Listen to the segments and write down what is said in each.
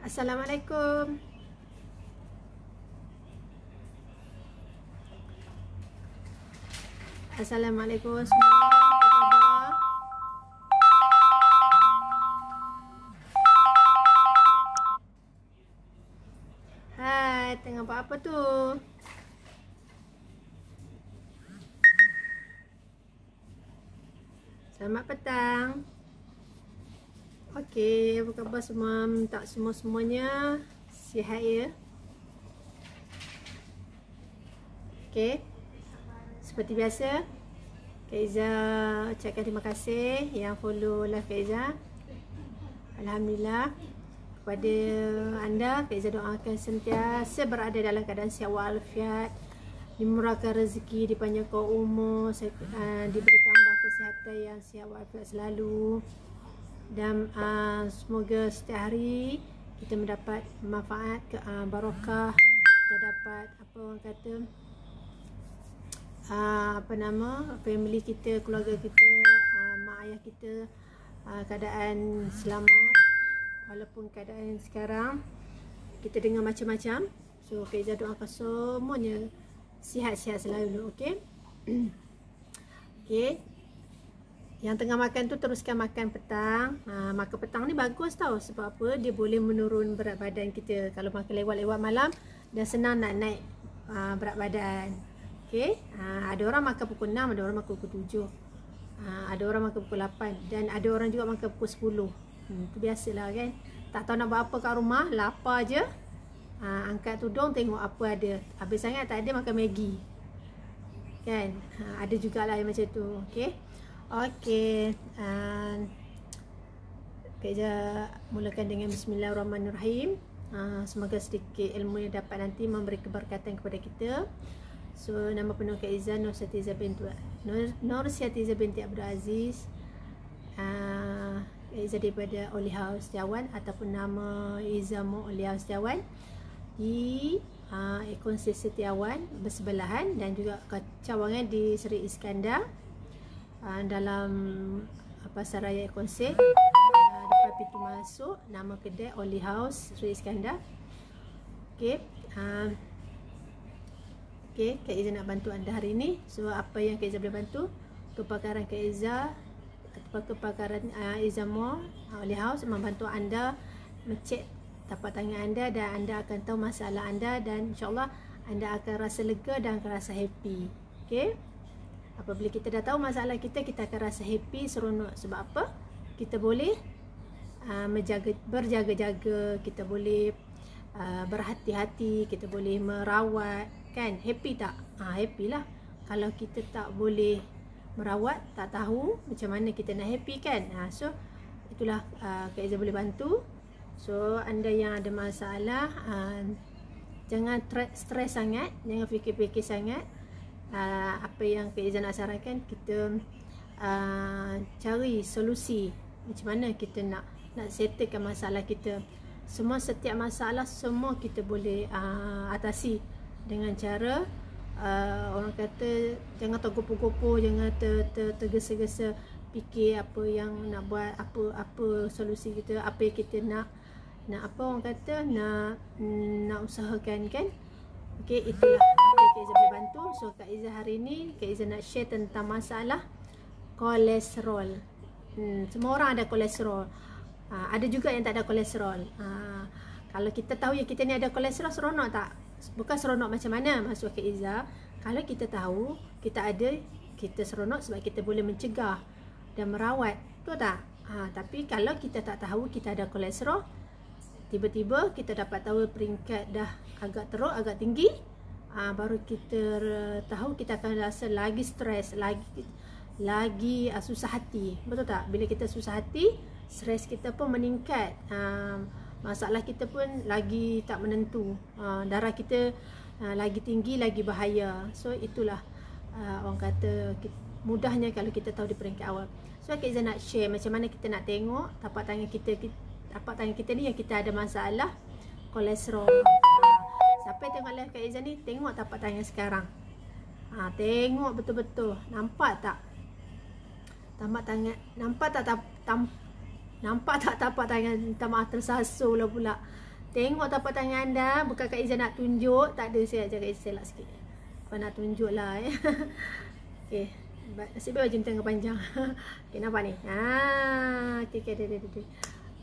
Assalamualaikum. Assalamualaikum semua. Apa khabar? Hai, tengah buat apa tu? Selamat petang. Okey, apa khabar semua? Tak semua-semuanya sihat ya? Okey. Seperti biasa, Kak Iza ucapkan terima kasih yang follow live Kak Iza. Alhamdulillah. Kepada anda, Kak Iza doakan sentiasa berada dalam keadaan sihat walafiat, dimurahkan rezeki, dipanjangkan umur, diberi tambah kesihatan yang sihat walafiat selalu. Dan semoga setiap hari kita mendapat manfaat, barakah, kita dapat apa orang kata, family kita, keluarga kita, mak ayah kita keadaan selamat. Walaupun keadaan sekarang kita dengar macam-macam, so Kak Iza doakan semuanya sihat-sihat selalu. Okey. Okey. Yang tengah makan tu teruskan makan petang. Makan petang ni bagus tau. Sebab apa? Dia boleh menurun berat badan kita. Kalau makan lewat-lewat malam, dah senang nak naik berat badan. Okey. Ada orang makan pukul 6, ada orang makan pukul 7. Ada orang makan pukul 8 dan ada orang juga makan pukul 10. Itu biasalah kan. Tak tahu nak buat apa kat rumah, lapar je. Angkat tudung tengok apa ada. Habis sangat tak ada, makan Maggi. Kan? Ada jugalah yang macam tu. Okey. Okey, Kak Iza mulakan dengan Bismillahirrahmanirrahim. Semoga sedikit ilmu yang dapat nanti memberi keberkatan kepada kita. So, nama penuh Kak Iza Nursiati Iza binti Abdul Aziz. Kak Iza daripada Aulia Setiawan ataupun nama Iza Mu Aulia Setiawan di Ekonsel Setiawan bersebelahan, dan juga cawangan di Seri Iskandar. Dalam Pasar Raya Ekonsel, depan pintu masuk, nama kedai Oli House Sri Iskandar. Okey. Okey, Kak Iza nak bantu anda hari ini. So apa yang Kak Iza boleh bantu, kepakaran Kak Iza atau kepakaran Iza Mall Oli House membantu anda mecek tapak tangan anda, dan anda akan tahu masalah anda, dan insya-Allah anda akan rasa lega dan akan rasa happy. Okey. Apabila kita dah tahu masalah kita, kita akan rasa happy, seronok. Sebab apa? Kita boleh berjaga-jaga, kita boleh berhati-hati, kita boleh merawat. Kan? Happy tak? Happy lah. Kalau kita tak boleh merawat, tak tahu macam mana kita nak happy kan? So, itulah Kak Iza boleh bantu. So, anda yang ada masalah, jangan stres sangat, jangan fikir-fikir sangat. Apa yang Kak Iza nak sarankan, kita cari solusi macam mana kita nak settlekan masalah kita. Setiap masalah semua kita boleh atasi dengan cara orang kata jangan tergopoh-gopoh, jangan tergesa-gesa fikir apa yang nak buat, apa solusi kita, apa yang kita nak apa orang kata nak usahakan kan. Okey, itulah apa yang Kak Iza boleh bantu. So Kak Iza hari ni, Kak Iza nak share tentang masalah kolesterol. Semua orang ada kolesterol. Ada juga yang tak ada kolesterol. Kalau kita tahu yang kita ni ada kolesterol, seronok tak? Bukan seronok macam mana maksud Kak Iza. Kalau kita tahu kita ada, kita seronok sebab kita boleh mencegah dan merawat. Betul tak? Tapi kalau kita tak tahu kita ada kolesterol, tiba-tiba kita dapat tahu peringkat dah agak teruk, agak tinggi, baru kita tahu, kita akan rasa lagi stres, lagi susah hati. Betul tak? Bila kita susah hati, stres kita pun meningkat, masalah kita pun lagi tak menentu, darah kita lagi tinggi, lagi bahaya. So itulah orang kata mudahnya kalau kita tahu di peringkat awal. So Kak Iza nak share macam mana kita nak tengok tapak tangan kita ni yang kita ada masalah kolesterol. Siapa yang tengok live Kak Iza ni, tengok tapak tangan sekarang. Tengok betul-betul. Nampak tak? Tapak tangan. Nampak tak tapak tangan? Minta maaf, tersasul lah pula. Tengok tapak tangan anda. Bukan Kak Izzah nak tunjuk. Tak ada, saya ajar Kak Izzah selak sikit. Apa nak tunjuk lah ya. Okay. Nasib baik baju ni tengah panjang. Okay, nampak ni. Okay, ada.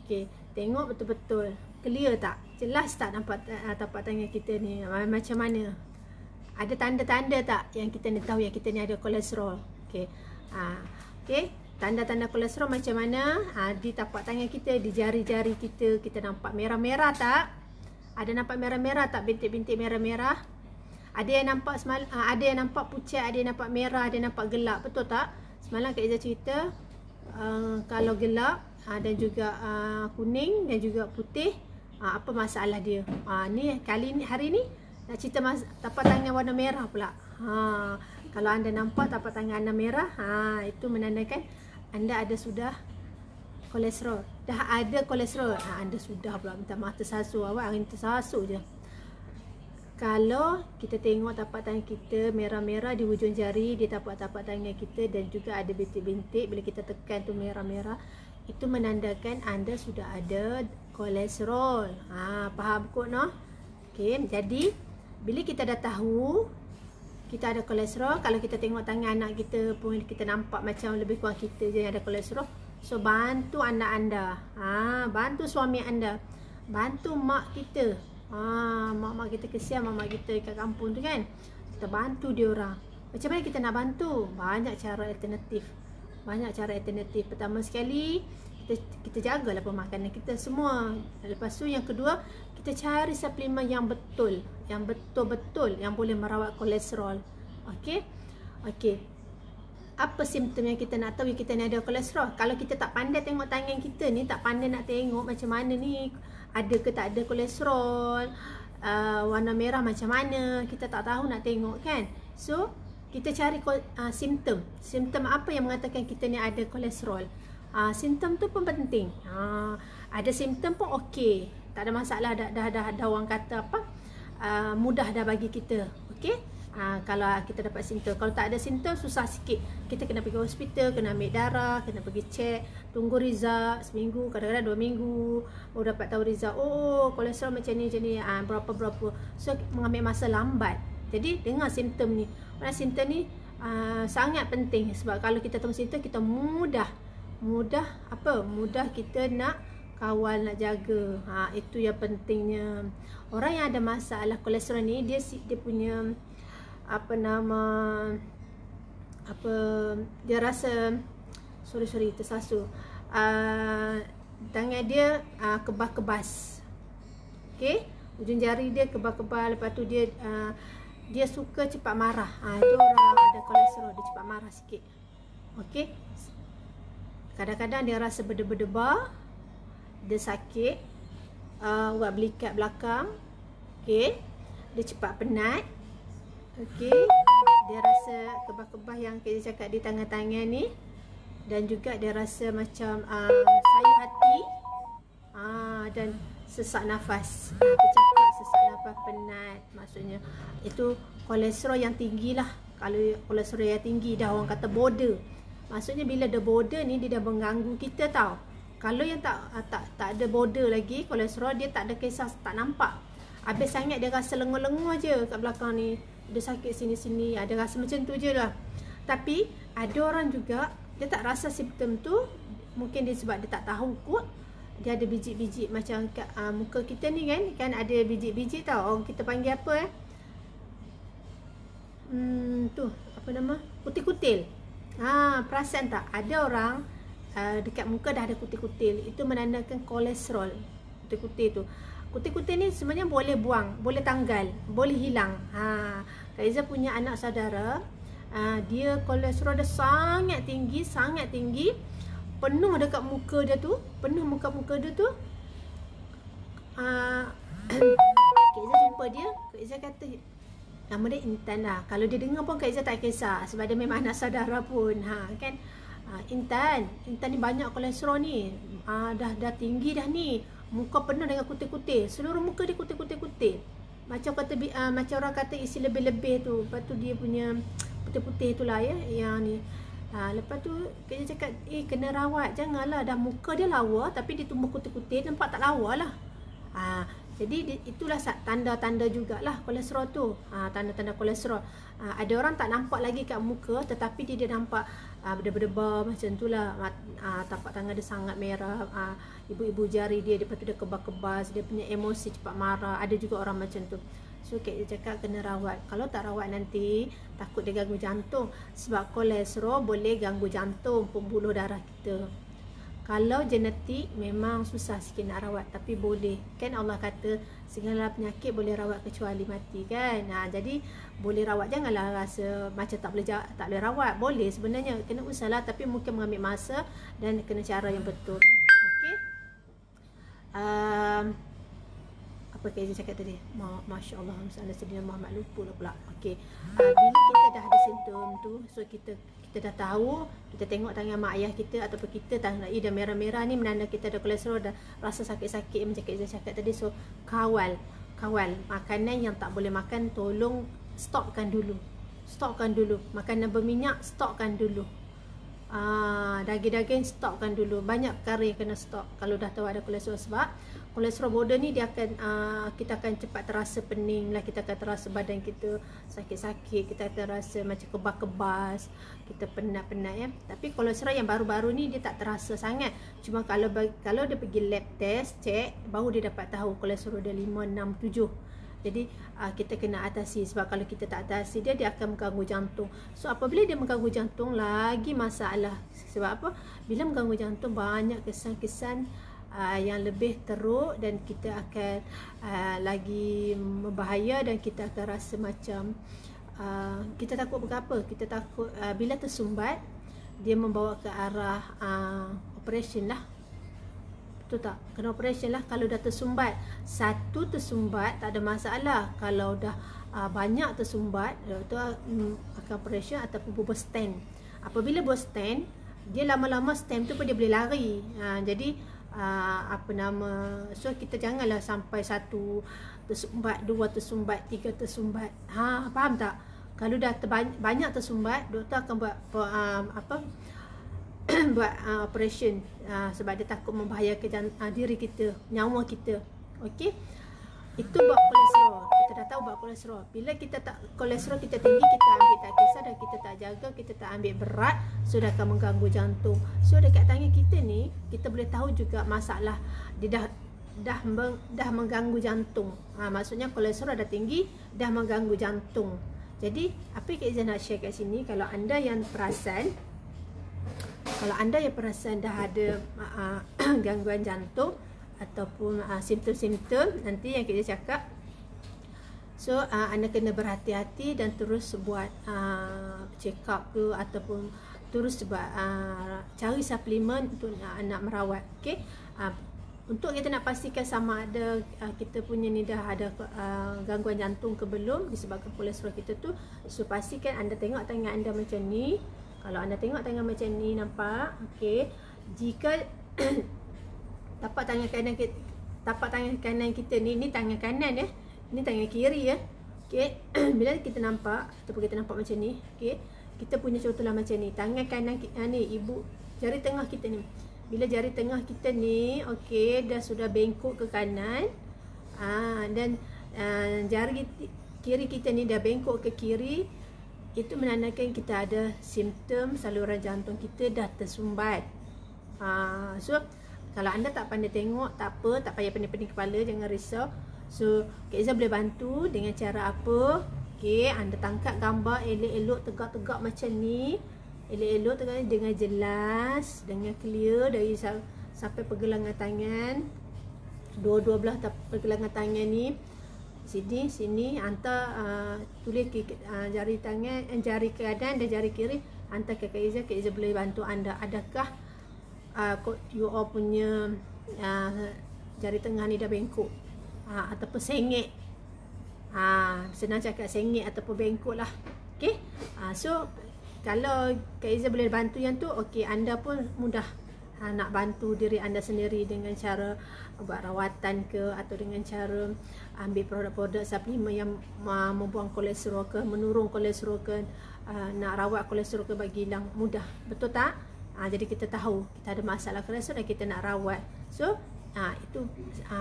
Okay, tengok betul-betul. Clear tak? Jelas tak nampak tapak tangan kita ni? Macam mana? Ada tanda-tanda tak yang kita ni tahu yang kita ni ada kolesterol? Okay. Okay. Tanda-tanda kolesterol macam mana? Di tapak tangan kita, di jari-jari kita, kita nampak merah-merah tak? Ada nampak merah-merah tak? Bintik-bintik merah-merah? Ada yang nampak ada yang nampak pucat, ada yang nampak merah, ada yang nampak gelap. Betul tak? Semalam Kak Izzah cerita kalau gelap dan juga kuning dan juga putih, apa masalah dia? Ni hari ni nak cerita tapak tangan warna merah pula. Kalau anda nampak tapak tangan anda merah, itu menandakan anda ada sudah kolesterol. Dah ada kolesterol. Anda sudah pula minta maaf, tersasu. Awak hari ni tersasu je. Kalau kita tengok tapak tangan kita merah-merah di hujung jari, di tapak-tapak tangan kita dan juga ada bintik-bintik, bila kita tekan tu merah-merah, itu menandakan anda sudah ada kolesterol. Faham kot no? Okay, jadi bila kita dah tahu kita ada kolesterol, kalau kita tengok tangan anak kita pun kita nampak macam lebih kurang kita je yang ada kolesterol. So bantu anak anda, bantu suami anda, bantu mak kita. Mak kita kesian, mak kita kat kampung tu kan. Kita bantu dia orang. Macam mana kita nak bantu? Banyak cara alternatif. Pertama sekali, kita jagalah pemakanan kita semua. Lepas tu yang kedua, kita cari suplemen yang betul, yang betul-betul yang boleh merawat kolesterol. Okey. Apa simptom yang kita nak tahu yang kita ni ada kolesterol? Kalau kita tak pandai tengok tangan kita ni, tak pandai nak tengok macam mana ni, ada ke tak ada kolesterol, warna merah macam mana, kita tak tahu nak tengok kan. So kita cari simptom apa yang mengatakan kita ni ada kolesterol. Simptom tu pun penting. Ada simptom pun okey, tak ada masalah. Dah orang kata apa, mudah dah bagi kita. Okey. Kalau kita dapat simptom. Kalau tak ada simptom, susah sikit. Kita kena pergi hospital, kena ambil darah, kena pergi cek, tunggu result seminggu, kadang-kadang 2 minggu baru dapat tahu result. Oh, kolesterol macam ni, berapa. So mengambil masa lambat. Jadi dengar simptom ni. Simptom ni sangat penting. Sebab kalau kita tahu simptom, kita mudah kita nak kawal, nak jaga. Itu yang pentingnya. Orang yang ada masalah kolesterol ni, dia punya dia rasa tersasu. Tangan dia kebas-kebas. Okey, ujung jari dia kebas-kebas. Lepas tu dia suka cepat marah. Itu orang ada kolesterol, dia cepat marah sikit. Okey. Kadang-kadang dia rasa berdebar-debar, dia sakit, buat belikat belakang. Okey. Dia cepat penat. Okey, dia rasa kebas-kebas yang kita cakap di tangan-tangan ni, dan juga dia rasa macam sayup hati, dan sesak nafas. Tercakap sesak nafas, penat, maksudnya itu kolesterol yang tinggi lah. Kalau kolesterol yang tinggi, dah orang kata border. Maksudnya bila ada border ni, dia dah mengganggu kita tau. Kalau yang tak ada border lagi, kolesterol dia tak ada kisah, tak nampak. Habis sangat dia rasa lengur-lengur je kat belakang ni. Dia sakit sini-sini, ada rasa macam tu je lah. Tapi ada orang juga dia tak rasa simptom tu. Mungkin dia sebab dia tak tahu kot. Dia ada biji-biji macam kat muka kita ni kan ada biji-biji tau. Orang kita panggil apa tu apa nama, kutil-kutil. Perasan tak ada orang dekat muka dah ada kutil-kutil. Itu menandakan kolesterol. Kutil-kutil tu, kutil-kutil ni sebenarnya boleh buang, boleh tanggal, boleh hilang. Kak Izzah punya anak saudara, dia kolesterol dia sangat tinggi, penuh dekat muka dia tu, Kak Izzah jumpa dia, Kak Izzah kata nama dia Intan lah. Kalau dia dengar pun Kak Izzah tak kisah, sebab dia memang anak saudara pun. Kan Intan ni banyak kolesterol ni, dah tinggi dah ni, muka penuh dengan kutil-kutil, seluruh muka dia kutil-kutil. Macam orang kata isi lebih-lebih tu. Lepas tu dia punya putih-putih tu lah ya, yang ni. Lepas tu dia cakap, kena rawat, janganlah dah muka dia lawa tapi dia tumbuh kutil-kutil, nampak tak lawa lah. Jadi itulah tanda-tanda jugalah kolesterol tu. Tanda-tanda kolesterol. Ada orang tak nampak lagi kat muka, tetapi dia nampak berdebar-debar macam tu lah. Tapak tangan dia sangat merah. Ibu-ibu jari dia, lepas tu dia kebas-kebas, dia punya emosi cepat marah. Ada juga orang macam tu. So dia cakap kena rawat. Kalau tak rawat nanti takut dia ganggu jantung. Sebab kolesterol boleh ganggu jantung, pembuluh darah kita. Kalau genetik memang susah sikit nak rawat, tapi boleh. Kan Allah kata segala penyakit boleh rawat kecuali mati kan. Jadi boleh rawat, janganlah rasa macam tak boleh rawat. Boleh sebenarnya, kena usahalah, tapi mungkin mengambil masa dan kena cara yang betul. Okey. Apa Kak cakap tadi? Masya Allah, Sayyidina Muhammad, lupa lah pula. Okey. Bila kita dah ada simptom tu, so kita dah tahu, kita tengok tangan mak ayah kita ataupun kita tangan dah merah-merah ni, menanda kita ada kolesterol, dah rasa sakit-sakit macam Kak cakap tadi. So kawal makanan yang tak boleh makan, tolong stopkan dulu. Makanan berminyak stopkan dulu. Daging-daging stopkan dulu. Banyak perkara yang kena stop kalau dah tahu ada kolesterol. Sebab kolesterol border ni dia akan kita akan cepat terasa pening lah, kita akan terasa badan kita sakit-sakit, kita akan rasa macam kebas-kebas, kita penat-penat ya. Tapi kolesterol yang baru-baru ni dia tak terasa sangat. Cuma kalau dia pergi lab test, check, baru dia dapat tahu kolesterol dia 5, 6, 7. Jadi kita kena atasi. Sebab kalau kita tak atasi dia akan mengganggu jantung. So apabila dia mengganggu jantung, lagi masalah. Sebab apa? Bila mengganggu jantung, banyak kesan-kesan yang lebih teruk, dan kita akan lagi membahaya, dan kita akan rasa macam kita takut berapa? Kita takut bila tersumbat, dia membawa ke arah operation lah. Betul tak? Kena operation lah. Kalau dah tersumbat, satu tersumbat tak ada masalah. Kalau dah banyak tersumbat, doktor akan operation ataupun buat stent. Apabila buat stent, dia lama-lama stent tu pun dia boleh lari. Jadi so kita janganlah sampai satu tersumbat, dua tersumbat, tiga tersumbat. Faham tak? Kalau dah banyak tersumbat, doktor akan buat buat operation, sebab dia takut membahayakan diri kita, nyawa kita. Okey, itu bab kolesterol. Kita dah tahu bab kolesterol. Bila kita tak kolesterol kita tinggi, kita ambil tak kisah, dan kita tak jaga, kita tak ambil berat, so dah akan mengganggu jantung. So dekat tangan kita ni, kita boleh tahu juga masalah dia dah mengganggu jantung. Maksudnya kolesterol dah tinggi, dah mengganggu jantung. Jadi apa yang Kak Izzah nak share kat sini, kalau anda yang perasan dah ada gangguan jantung ataupun simptom-simptom nanti yang kita cakap, so anda kena berhati-hati dan terus buat check up tu, ataupun terus buat cari suplemen untuk nak merawat. Okey, untuk kita nak pastikan sama ada kita punya ni dah ada gangguan jantung ke belum disebabkan kolesterol kita tu, so pastikan anda tengok tangan anda macam ni. Kalau anda tengok tangan macam ni, nampak? Okey. Jika tapak tangan kanan kita ni tangan kanan ya. Ini tangan kiri ya. Okey. Bila kita nampak ataupun kita nampak macam ni, okey. Kita punya contohlah macam ni. Tangan kanan ni, ibu, jari tengah kita ni. Bila jari tengah kita ni, okey, dah sudah bengkok ke kanan. Dan jari kiri kita ni dah bengkok ke kiri, itu menandakan kita ada simptom saluran jantung kita dah tersumbat. So kalau anda tak pandai tengok, tak apa, tak payah pening-pening kepala, jangan risau. So Kak Izzah boleh bantu dengan cara apa? Okey, anda tangkap gambar elok-elok, tegak-tegak macam ni. Elok-elok tegak dengan jelas, dengan clear dari sampai pergelangan tangan. Dua-dua belah pergelangan tangan ni. Sini hantar, tulis jari tangan, jari kanan dan jari kiri, hantar ke Kak Izzah. Kak Izzah boleh bantu anda. Adakah you all punya jari tengah ni dah bengkok ataupun sengit? Senang cakap sengit ataupun bengkok lah. Okay, so kalau Kak Izzah boleh bantu yang tu, okey, anda pun mudah nak bantu diri anda sendiri dengan cara buat rawatan ke, atau dengan cara ambil produk-produk suplemen yang membuang kolesterol ke, menurun kolesterol ke, nak rawat kolesterol ke bagi hilang, mudah. Betul tak? Jadi kita tahu kita ada masalah kolesterol dan kita nak rawat. So itu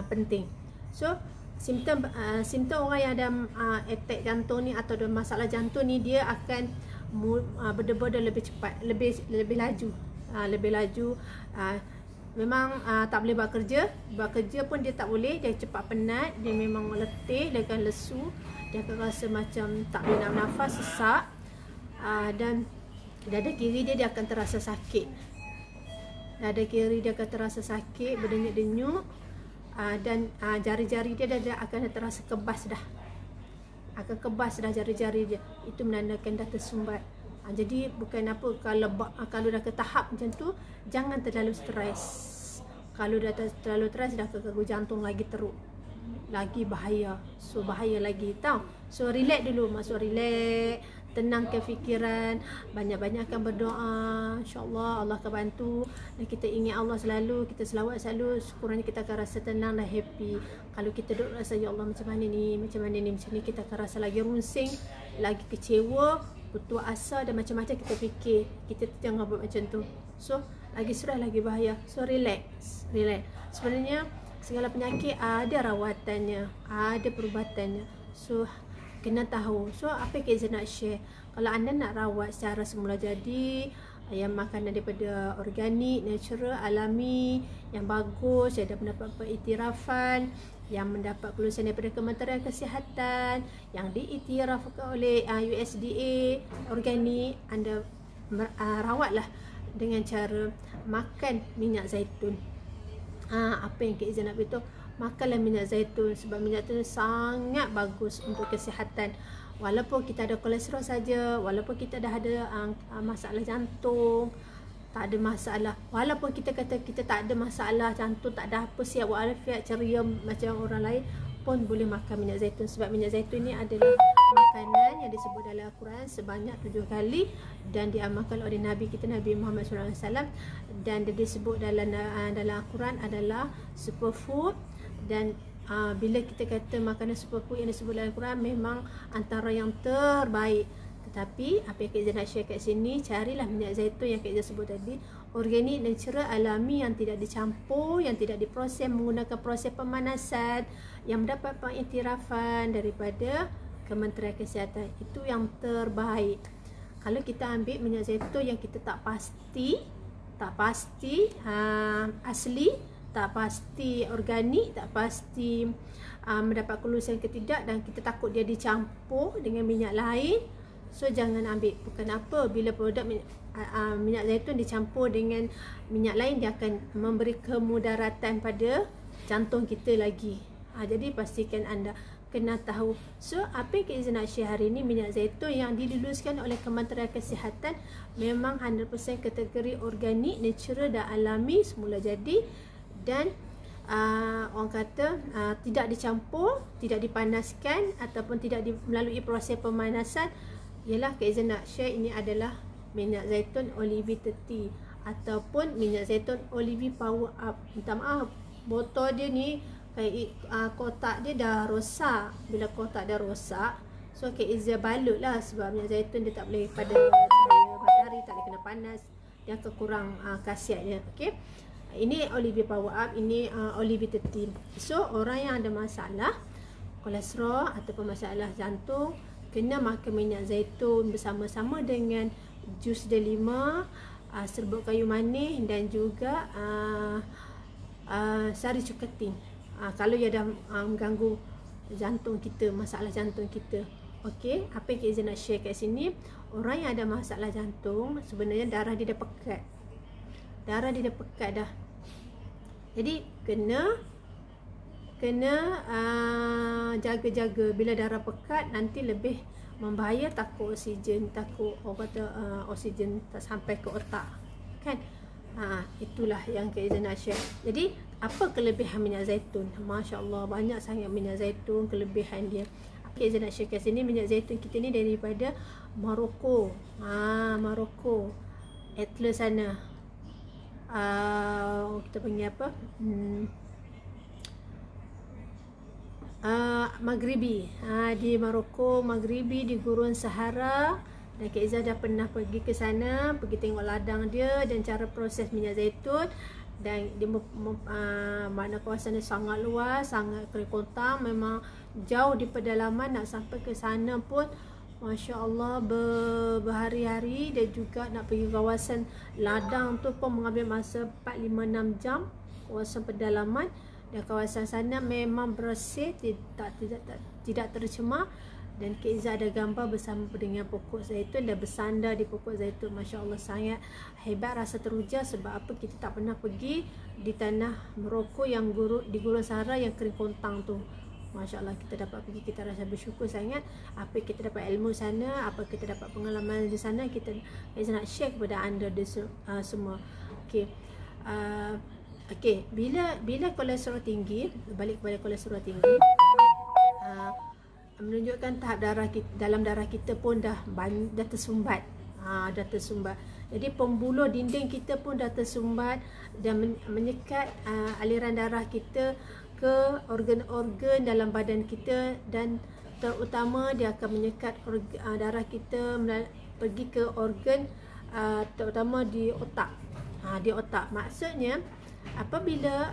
penting. So simptom orang yang ada attack jantung ni atau ada masalah jantung ni, dia akan berdebar lebih cepat, lebih laju, memang tak boleh buat kerja pun dia tak boleh, dia cepat penat, dia memang letih, dia akan lesu, dia akan rasa macam tak boleh nak bernafas, sesak, dan dada kiri dia akan terasa sakit, berdenyut-denyut, dan jari-jari dia akan terasa kebas dah, jari-jari dia, itu menandakan dah tersumbat. Jadi bukan apa, kalau dah ke tahap macam tu, jangan terlalu stres. Kalau dah terlalu stres, dah keganggu jantung lagi teruk, lagi bahaya. So bahaya lagi tau. So relax dulu, relax, tenangkan fikiran, banyak-banyakkan berdoa, insya-Allah Allah akan bantu. Dan kita ingat Allah selalu, kita selawat selalu, sekurangnya kita akan rasa tenang dan happy. Kalau kita duduk rasa ya Allah macam ni, macam ni, kita akan rasa lagi runsing, lagi kecewa, putus asa, dan macam-macam kita fikir. Kita jangan buat macam tu. So lagi stres, lagi bahaya. So relax. Sebenarnya segala penyakit ada rawatannya, ada perubatannya. So kena tahu. So apa yang Kak Izzah nak share, kalau anda nak rawat secara semula jadi, yang makanan daripada organik, natural, alami, yang bagus, yang dah mendapat pengiktirafan, yang mendapat kelulusan daripada Kementerian Kesihatan, yang diiktirafkan oleh USDA, organik, anda rawatlah dengan cara makan minyak zaitun. Apa yang Kak Izzah nak beritahu, makanlah minyak zaitun, sebab minyak zaitun sangat bagus untuk kesihatan. Walaupun kita ada kolesterol saja, walaupun kita dah ada masalah jantung, tak ada masalah. Walaupun kita kata kita tak ada masalah jantung, tak ada apa, sihat walafiat, ceria macam orang lain, pun boleh makan minyak zaitun. Sebab minyak zaitun ni adalah makanan yang disebut dalam Al-Quran sebanyak 7 kali, dan diamalkan oleh Nabi kita, Nabi Muhammad SAW, dan dia disebut dalam Al-Quran adalah superfood. Dan bila kita kata makanan superfood yang disebut dalam Al-Quran memang antara yang terbaik. Tetapi apa yang Kak Izzah nak share kat sini, carilah minyak zaitun yang Kak Izzah sebut tadi, organik, natural, alami, yang tidak dicampur, yang tidak diproses menggunakan proses pemanasan, yang mendapat pengiktirafan daripada Kementerian Kesihatan. Itu yang terbaik. Kalau kita ambil minyak zaitun yang kita tak pasti asli, tak pasti organik, tak pasti mendapat kelulusan ke tidak, dan kita takut dia dicampur dengan minyak lain, so jangan ambil. Bukan apa, bila produk minyak zaitun dicampur dengan minyak lain, dia akan memberi kemudaratan pada jantung kita lagi. Jadi pastikan anda kena tahu. So apa yang Kak Izzah nak share hari ini, minyak zaitun yang diluluskan oleh Kementerian Kesihatan memang 100% kategori organik, natural dan alami, semula jadi, dan orang kata tidak dicampur, tidak dipanaskan ataupun tidak melalui proses pemanasan. Ialah Kak Izzah nak share, ini adalah minyak zaitun Olive 30 ataupun minyak zaitun Olive Power Up. Minta maaf, botol dia ni kotak dia dah rosak. Bila kotak dah rosak, so Kak Izzah balut lah, sebab minyak zaitun dia tak boleh pada cahaya matahari, tak boleh kena panas, dia akan kurang khasiat dia. Okey, ini Olive Power Up, ini Olive 30. So orang yang ada masalah kolesterol ataupun masalah jantung, kena makan minyak zaitun bersama-sama dengan jus delima, serbuk kayu manis, dan juga sari cuketing. Kalau ia dah mengganggu jantung kita, masalah jantung kita. Okey, apa yang Kak Izzah nak share kat sini, orang yang ada masalah jantung, sebenarnya darah dia dah pekat. Dah. Jadi kena jaga-jaga. Bila darah pekat, nanti lebih membahaya, takut oksigen, oksigen tak sampai ke otak, kan? Itulah yang Kak Izzah nak share. Jadi apa kelebihan minyak zaitun? Masya-Allah, banyak sangat minyak zaitun kelebihan dia. Kak Izzah nak share kat sini, minyak zaitun kita ni daripada Morocco. Morocco, Atlas sana. Kita panggil apa? Maghribi. Di Morocco, Maghribi, di Gurun Sahara. Dan Kak Izzah dah pernah pergi ke sana, pergi tengok ladang dia dan cara proses minyak zaitun. dan dia makna kawasan dia sangat luas, sangat kering kontang, memang jauh di pedalaman. Nak sampai ke sana pun Masya Allah berhari-hari, dan juga nak pergi kawasan ladang tu pun mengambil masa 4, 5, 6 jam. Kawasan pedalaman, dan kawasan sana memang bersih, tidak tercemar. Dan Kak Izzah ada gambar bersama dengan pokok zaitun dan bersandar di pokok zaitun. Masya Allah, sangat hebat, rasa teruja. Sebab apa? Kita tak pernah pergi di tanah Morocco yang di Gurun Sahara yang kering kontang tu. Masya Allah, kita dapat pergi, kita rasa bersyukur sangat. Apa kita dapat ilmu sana, apa kita dapat pengalaman di sana, kita nak share kepada anda semua. Okey. Bila kolesterol tinggi, balik kepada kolesterol tinggi, menunjukkan tahap dalam darah kita pun dah tersumbat. Dah tersumbat. Jadi pembuluh dinding kita pun dah tersumbat dan menyekat aliran darah kita ke organ-organ dalam badan kita, dan terutama dia akan menyekat darah kita pergi ke organ terutama di otak. Di otak. Maksudnya apabila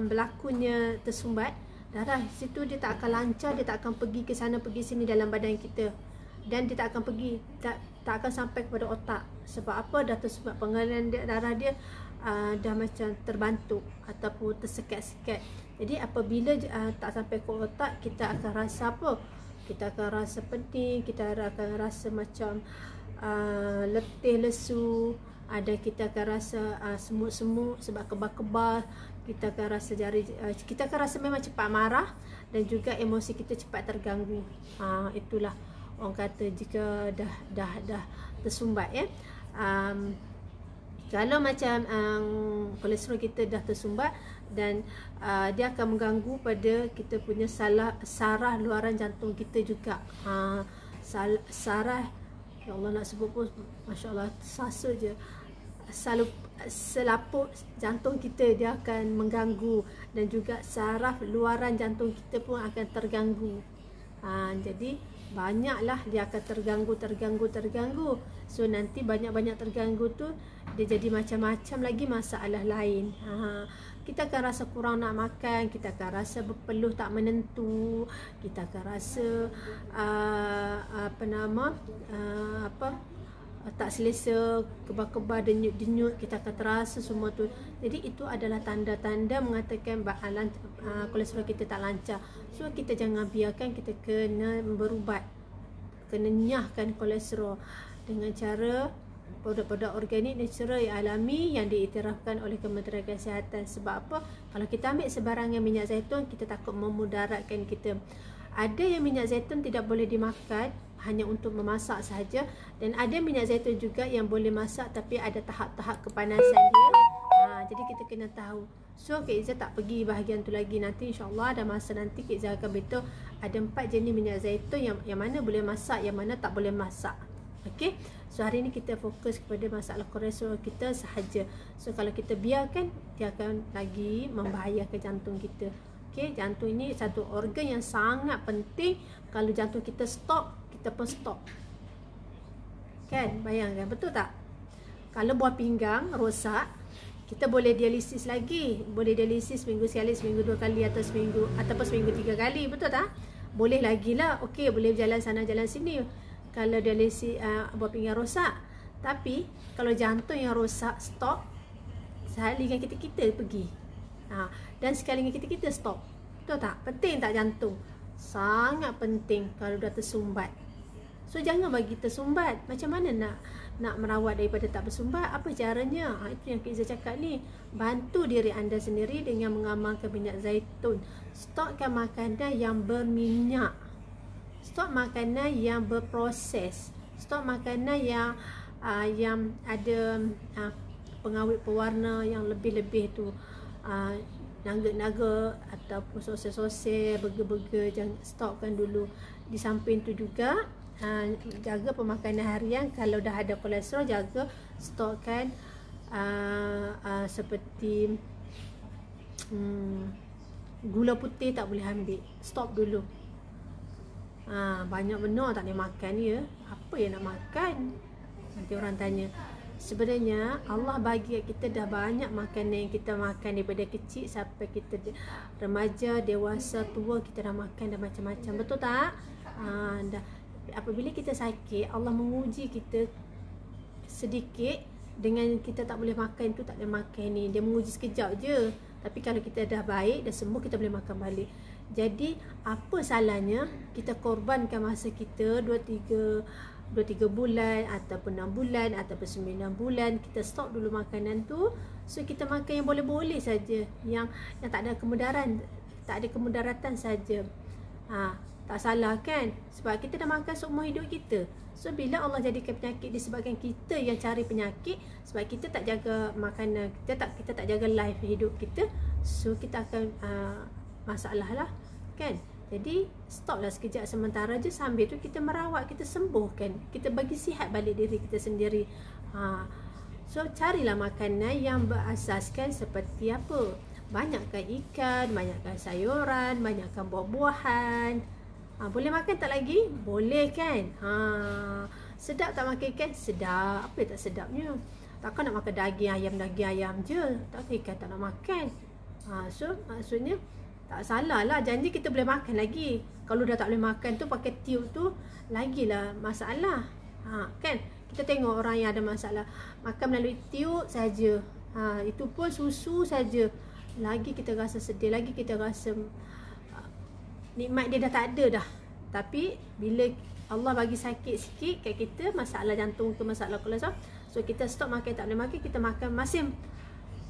berlakunya tersumbat, darah situ dia tak akan lancar, dia tak akan pergi ke sana pergi sini dalam badan kita, dan dia tak akan pergi, tak akan sampai kepada otak. Sebab apa? Dah tersumbat, pengaliran darah dia dah macam terbantuk ataupun tersekat-sekat. Jadi apabila tak sampai ke otak, kita akan rasa apa? Kita akan rasa penting, kita akan rasa macam letih, lesu, kita akan rasa semut-semut sebab kebal-kebal, kita akan rasa kita akan rasa memang cepat marah, dan juga emosi kita cepat terganggu. Itulah orang kata jika dah tersumbat, ya. Kalau macam kolesterol kita dah tersumbat, dan dia akan mengganggu pada kita punya saraf luaran jantung kita juga. Saraf, ya Allah nak sebut pun Masya Allah sasa je, selaput jantung kita dia akan mengganggu, dan juga saraf luaran jantung kita pun akan terganggu. Jadi banyaklah dia akan terganggu. So nanti banyak-banyak terganggu tu, dia jadi macam-macam lagi masalah lain. Kita akan rasa kurang nak makan, kita akan rasa berpeluh tak menentu, kita akan rasa tak selesa, kebal-kebal, denyut-denyut, kita akan terasa semua tu. Jadi itu adalah tanda-tanda mengatakan kolesterol kita tak lancar. So kita jangan biarkan, kita kena berubat, kena nyahkan kolesterol dengan cara produk-produk organik natural yang alami yang diiktirafkan oleh Kementerian Kesihatan. Sebab apa? Kalau kita ambil sebarangan minyak zaitun, kita takut memudaratkan kita. Ada yang minyak zaitun tidak boleh dimakan, hanya untuk memasak sahaja, dan ada minyak zaitun juga yang boleh masak tapi ada tahap-tahap kepanasan dia. Jadi kita kena tahu. So Kak Izzah tak pergi bahagian tu lagi. Nanti insyaAllah ada masa nanti Kak Izzah akan beritahu ada 4 jenis minyak zaitun yang mana boleh masak, yang mana tak boleh masak. Okey. So hari ni kita fokus kepada masalah kolesterol kita sahaja. So kalau kita biarkan, dia akan lagi membahayakan jantung kita. Okey, jantung ini satu organ yang sangat penting. Kalau jantung kita stop, kita pun stop. Kan? Bayangkan, betul tak? Kalau buah pinggang rosak, kita boleh dialisis lagi. Boleh dialisis seminggu sekali, seminggu 2 kali, atau seminggu 3 kali, betul tak? Boleh lagi lah. Okey, boleh jalan sana jalan sini kalau dialisis buah pinggang rosak. Tapi kalau jantung yang rosak, stop, sekali dengan kita pergi. Dan sekali dengan kita stop. Betul tak? Penting tak jantung? Sangat penting kalau dah tersumbat. So jangan bagi tersumbat. Macam mana nak merawat daripada tak bersumbat? Apa caranya? Itu yang Kak Izzah cakap ni. Bantu diri anda sendiri dengan mengamalkan minyak zaitun. Stopkan makanan yang berminyak. Stop makanan yang berproses. Stop makanan yang ada pengawet pewarna yang lebih-lebih tu, naga-naga ataupun sosel-sosel, burger-burger. Jangan, stopkan dulu. Di samping tu juga jaga pemakanan harian. Kalau dah ada kolesterol, jaga stopkan seperti gula putih tak boleh ambil. Stop dulu. Banyak benar tak boleh makan, ya. Apa yang nak makan? Nanti orang tanya. sebenarnya Allah bagi kita dah banyak makanan yang kita makan daripada kecil sampai kita remaja, dewasa, tua, kita dah makan dah macam-macam. Betul tak? Dah. Apabila kita sakit, Allah menguji kita sedikit dengan kita tak boleh makan tu, tak boleh makan ni. Dia menguji sekejap je. Tapi kalau kita dah baik, dah sembuh, kita boleh makan balik. Jadi apa salahnya kita korbankan masa kita 2-3 bulan ataupun 6 bulan ataupun 9 bulan, kita stop dulu makanan tu. So kita makan yang boleh-boleh saja, yang tak ada kemudaratan saja. Tak salah kan? Sebab kita dah makan seumur hidup kita. So bila Allah jadikan penyakit disebabkan kita yang cari penyakit, sebab kita tak jaga makanan, kita tak jaga life hidup kita. So kita akan masalah lah kan. Jadi stoplah sekejap sementara je, sambil tu kita merawat, kita sembuhkan, kita bagi sihat balik diri kita sendiri. So carilah makanan yang berasaskan seperti apa? Banyakkan ikan, banyakkan sayuran, banyakkan buah-buahan. Boleh makan tak lagi? Boleh kan? Sedap tak makan ikan? Sedap. Apa yang tak sedapnya? Takkan nak makan daging ayam je. Takkan ikan tak nak makan. So maksudnya tak salah lah, janji kita boleh makan lagi. Kalau dah tak boleh makan tu, pakai tiup tu, lagilah masalah. Kan? Kita tengok orang yang ada masalah makan melalui tiup saja. Itu pun susu saja. Lagi kita rasa sedih, lagi kita rasa nikmat dia dah tak ada dah. Tapi bila Allah bagi sakit sikit kat kita, masalah jantung ke masalah kolesterol, so kita stop makan, tak boleh makan, kita makan masih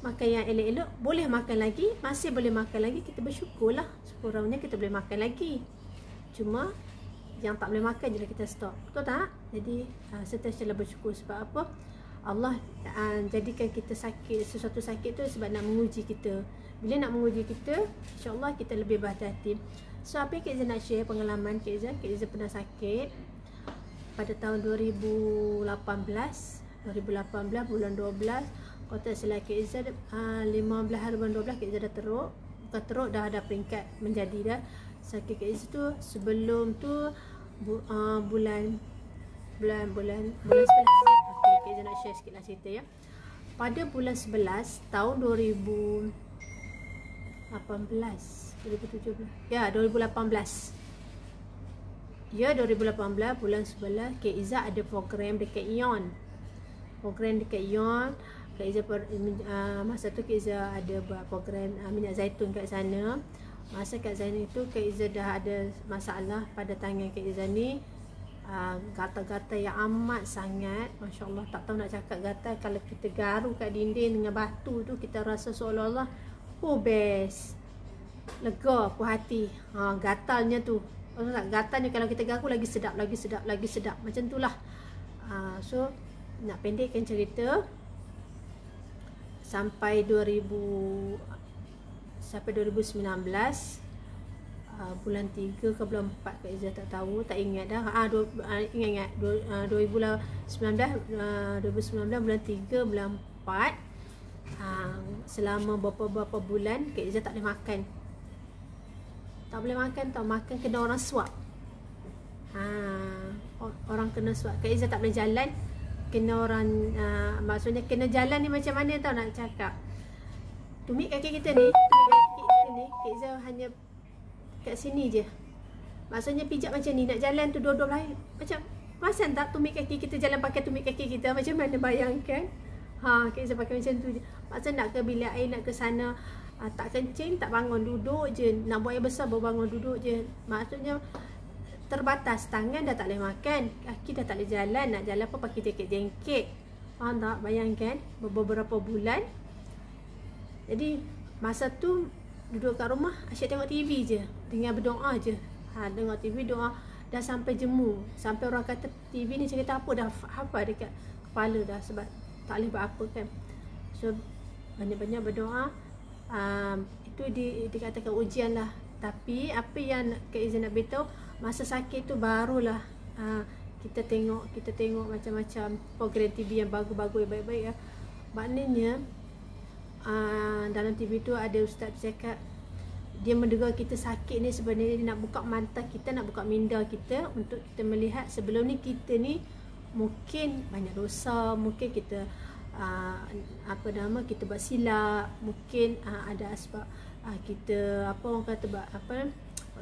makan yang elok-elok, boleh makan lagi, masih boleh makan lagi, kita bersyukurlah. Sekurang-kurangnya kita boleh makan lagi. Cuma yang tak boleh makan je lah kita stop. Betul tak? Jadi sentiasalah bersyukur. Sebab apa? Allah jadikan kita sakit, sesuatu sakit tu sebab nak menguji kita. Bila nak menguji kita, insya-Allah kita lebih berhati-hati. So apa yang Kak Izzah nak share pengalaman Kak Izzah pernah sakit pada tahun 2018 bulan 12. Kota selagi Kak Izzah 15 hari bulan 12, Kak Izzah dah teruk. Bukan teruk, dah ada peringkat menjadi dah. Sakit Kak Izzah tu sebelum tu bulan 11. Okay, Kak Izzah nak share sikit lah cerita ya. Pada bulan 11 tahun 2017. Ya, 2018. Ya, 2018 bulan 11, Kak Izzah ada program dekat Ion. Kak Izzah masa tu Kak Izzah ada buat program minyak zaitun kat sana. Masa kat sana itu Kak Izzah dah ada masalah pada tangan Kak Izzah ni, gatal-gatal yang amat sangat. Masya Allah, tak tahu nak cakap gatal. Kalau kita garu kat dinding dengan batu tu, kita rasa seolah-olah best, lega puas hati. Gatalnya tu, gatalnya kalau kita garu lagi sedap macam tu lah. So nak pendekkan cerita, sampai 2019 bulan 3 ke bulan 4 Kak Izzah tak tahu, tak ingat dah. Ingat 2019 bulan 3 bulan 4, selama beberapa bulan Kak Izzah tak boleh makan. Tau, makan kena orang suap. Orang kena suap. Kak Izzah tak boleh jalan, kena orang, maksudnya kena jalan ni macam mana tau nak cakap. Tumit kaki kita ni, Kak Izzah hanya kat sini je. Maksudnya pijak macam ni, nak jalan tu dua-dua belah. Macam, perasan tak tumit kaki kita jalan pakai tumit kaki kita? Macam mana bayangkan? Kak Izzah pakai macam tu je. Maksudnya nak ke bilik air, nak ke sana, tak kencing, tak bangun, duduk je. Nak buat yang besar, baru bangun, duduk je. Maksudnya terbatas, tangan dah tak boleh makan, kaki dah tak boleh jalan, nak jalan apa pakai jengket-jengket. Faham tak? Bayangkan beberapa bulan. Jadi masa tu duduk kat rumah, asyik tengok TV je, tinggal berdoa je. Tengok TV, doa, dah sampai jemu, sampai orang kata TV ni cerita apa dah hafal dekat kepala dah, sebab tak boleh buat apa kan. So banyak-banyak berdoa. Itu dikatakan ujian lah. Tapi apa yang Kak Izzah nak beritahu, masa sakit tu barulah kita tengok macam-macam program TV yang bagus-bagus, yang baik-baik ya. Maknanya dalam TV tu ada ustaz cakap, dia mendengar kita sakit ni sebenarnya dia nak buka mata kita, nak buka minda kita untuk kita melihat sebelum ni kita ni mungkin banyak dosa, mungkin kita kita buat silap, mungkin ada sebab kita orang kata buat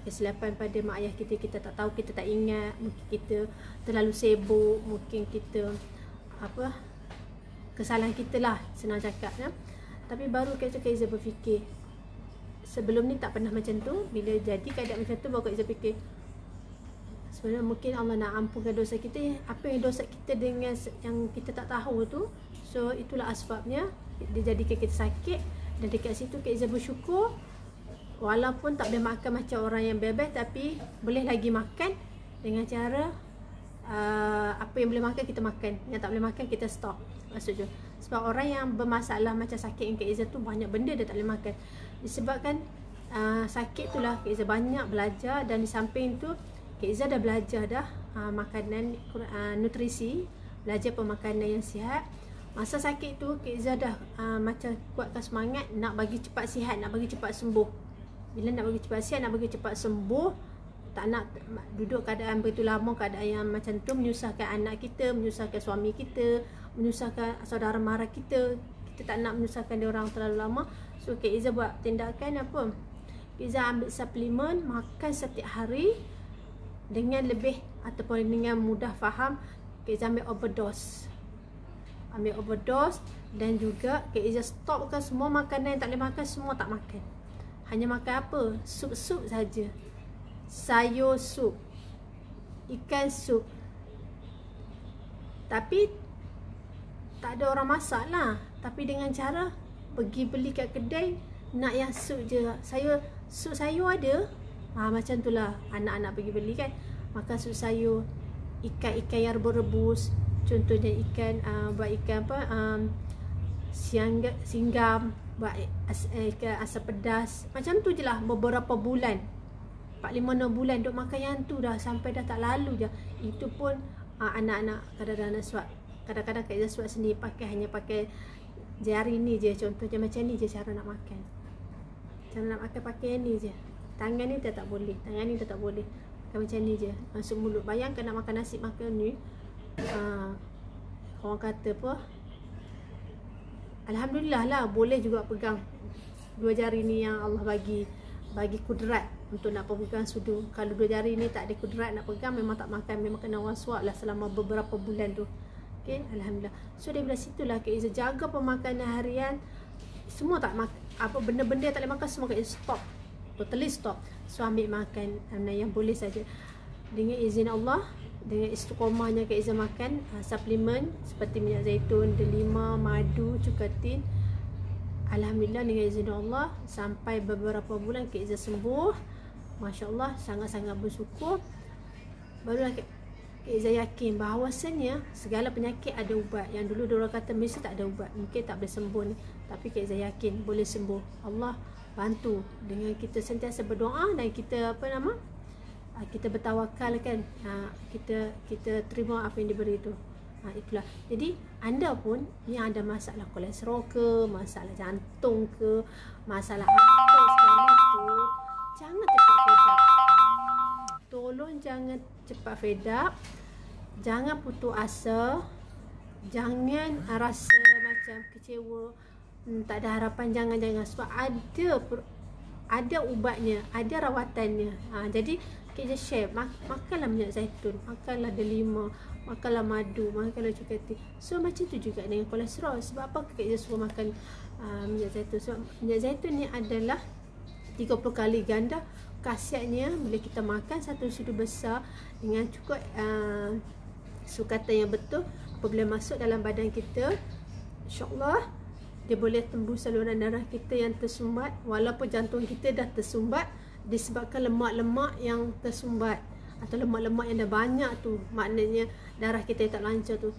kesilapan pada mak ayah kita, kita tak tahu, kita tak ingat, mungkin kita terlalu sibuk, mungkin kita kesalahan kita lah, senang cakap ya. Tapi baru Kak Izzah berfikir, sebelum ni tak pernah macam tu. Bila jadi keadaan macam tu, baru Kak Izzah fikir, sebenarnya mungkin Allah nak ampunkan dosa kita, apa yang dosa kita dengan yang kita tak tahu tu. So itulah asbabnya dia jadikan kita sakit. Dan dekat situ Kak Izzah bersyukur, walaupun tak boleh makan macam orang yang bebas, tapi boleh lagi makan dengan cara apa yang boleh makan kita makan, yang tak boleh makan kita stop. Maksudnya sebab orang yang bermasalah macam sakit yang Kak Izzah tu, banyak benda dia tak boleh makan. Disebabkan sakit tu lah Kak Izzah banyak belajar. Dan di samping tu Kak Izzah dah belajar dah makanan, nutrisi, belajar pemakanan yang sihat. Masa sakit tu Kak Izzah dah macam kuatkan semangat nak bagi cepat sihat, nak bagi cepat sembuh. Bila nak bagi cepat sihat, nak bagi cepat sembuh, tak nak duduk keadaan begitu lama, keadaan yang macam tu menyusahkan anak kita, menyusahkan suami kita, menyusahkan saudara mara kita. Kita tak nak menyusahkan dia orang terlalu lama. So Kak Izzah buat tindakan apa? Kak Izzah ambil suplemen, makan setiap hari dengan lebih ataupun dengan mudah faham. Kak Izzah ambil overdose. Dan juga Kak Izzah stopkan semua makanan yang tak boleh makan, semua tak makan. Hanya makan apa? Sup-sup saja. Sayur sup, ikan sup. Tapi tak ada orang masak lah. Tapi dengan cara pergi beli kat kedai, nak yang sup je. Sup sayur ada. Macam tu lah anak-anak pergi beli kan. Makan sup sayur. Ikan-ikan yang rebus-rebus. Contohnya ikan, buat ikan singgam, buat ikan asam pedas. Macam tu je lah beberapa bulan. 4-5-6 bulan duk makan yang tu dah, sampai dah tak lalu je. Itu pun anak-anak kadang-kadang nak suap. Kadang-kadang Kak Izzah suap sendiri, hanya pakai jari ni je. Contohnya macam ni je cara nak makan. Cara nak makan pakai ni je. Tangan ni tak boleh. Tangan ni tak boleh. Makan macam ni je. Masuk mulut. Bayangkan nak makan nasi makan ni. Orang kata apa? Alhamdulillah lah boleh juga pegang 2 jari ni yang Allah bagi kudrat untuk nak pegang sudu. Kalau 2 jari ni tak ada kudrat nak pegang, memang tak makan, memang kena waswak lah selama beberapa bulan tu. Okay, Alhamdulillah. So daripada situlah Kak Izzah jaga pemakanan harian. Semua tak makan, apa benda-benda tak boleh makan, semua Kak Izzah stop, totally stop. So ambil makan yang boleh saja. Dengan izin Allah, dengan istiqomahnya Kak Izzah makan suplemen seperti minyak zaitun, delima, madu, cukatin. Alhamdulillah dengan izin Allah, sampai beberapa bulan Kak Izzah sembuh. Masya Allah, sangat-sangat bersyukur. Barulah Kak Izzah yakin bahawasanya segala penyakit ada ubat. Yang dulu diorang kata mesti tak ada ubat, mungkin tak boleh sembuh ni. Tapi Kak Izzah yakin boleh sembuh. Allah bantu dengan kita sentiasa berdoa dan kita kita bertawakal kan. Kita terima apa yang diberi itu. Itulah. Jadi anda pun yang ada masalah kolesterol ke, masalah jantung ke, masalah apa sekalipun, jangan cepat fed up. Tolong jangan cepat fed up. Jangan putus asa. Jangan rasa macam kecewa, tak ada harapan. Jangan. Sebab ada ubatnya, ada rawatannya. Jadi kita share, makanlah minyak zaitun, makanlah delima, makanlah madu, makanlah cukatin. So macam tu juga dengan kolesterol. Sebab apa kita suruh makan minyak zaitun? Sebab minyak zaitun ni adalah 30 kali ganda khasiatnya. Bila kita makan satu sudu besar dengan cukup sukatan yang betul, apabila masuk dalam badan kita, insyaAllah dia boleh tembus saluran darah kita yang tersumbat. Walaupun jantung kita dah tersumbat disebabkan lemak-lemak yang tersumbat atau lemak-lemak yang dah banyak tu, maknanya darah kita yang tak lancar tu,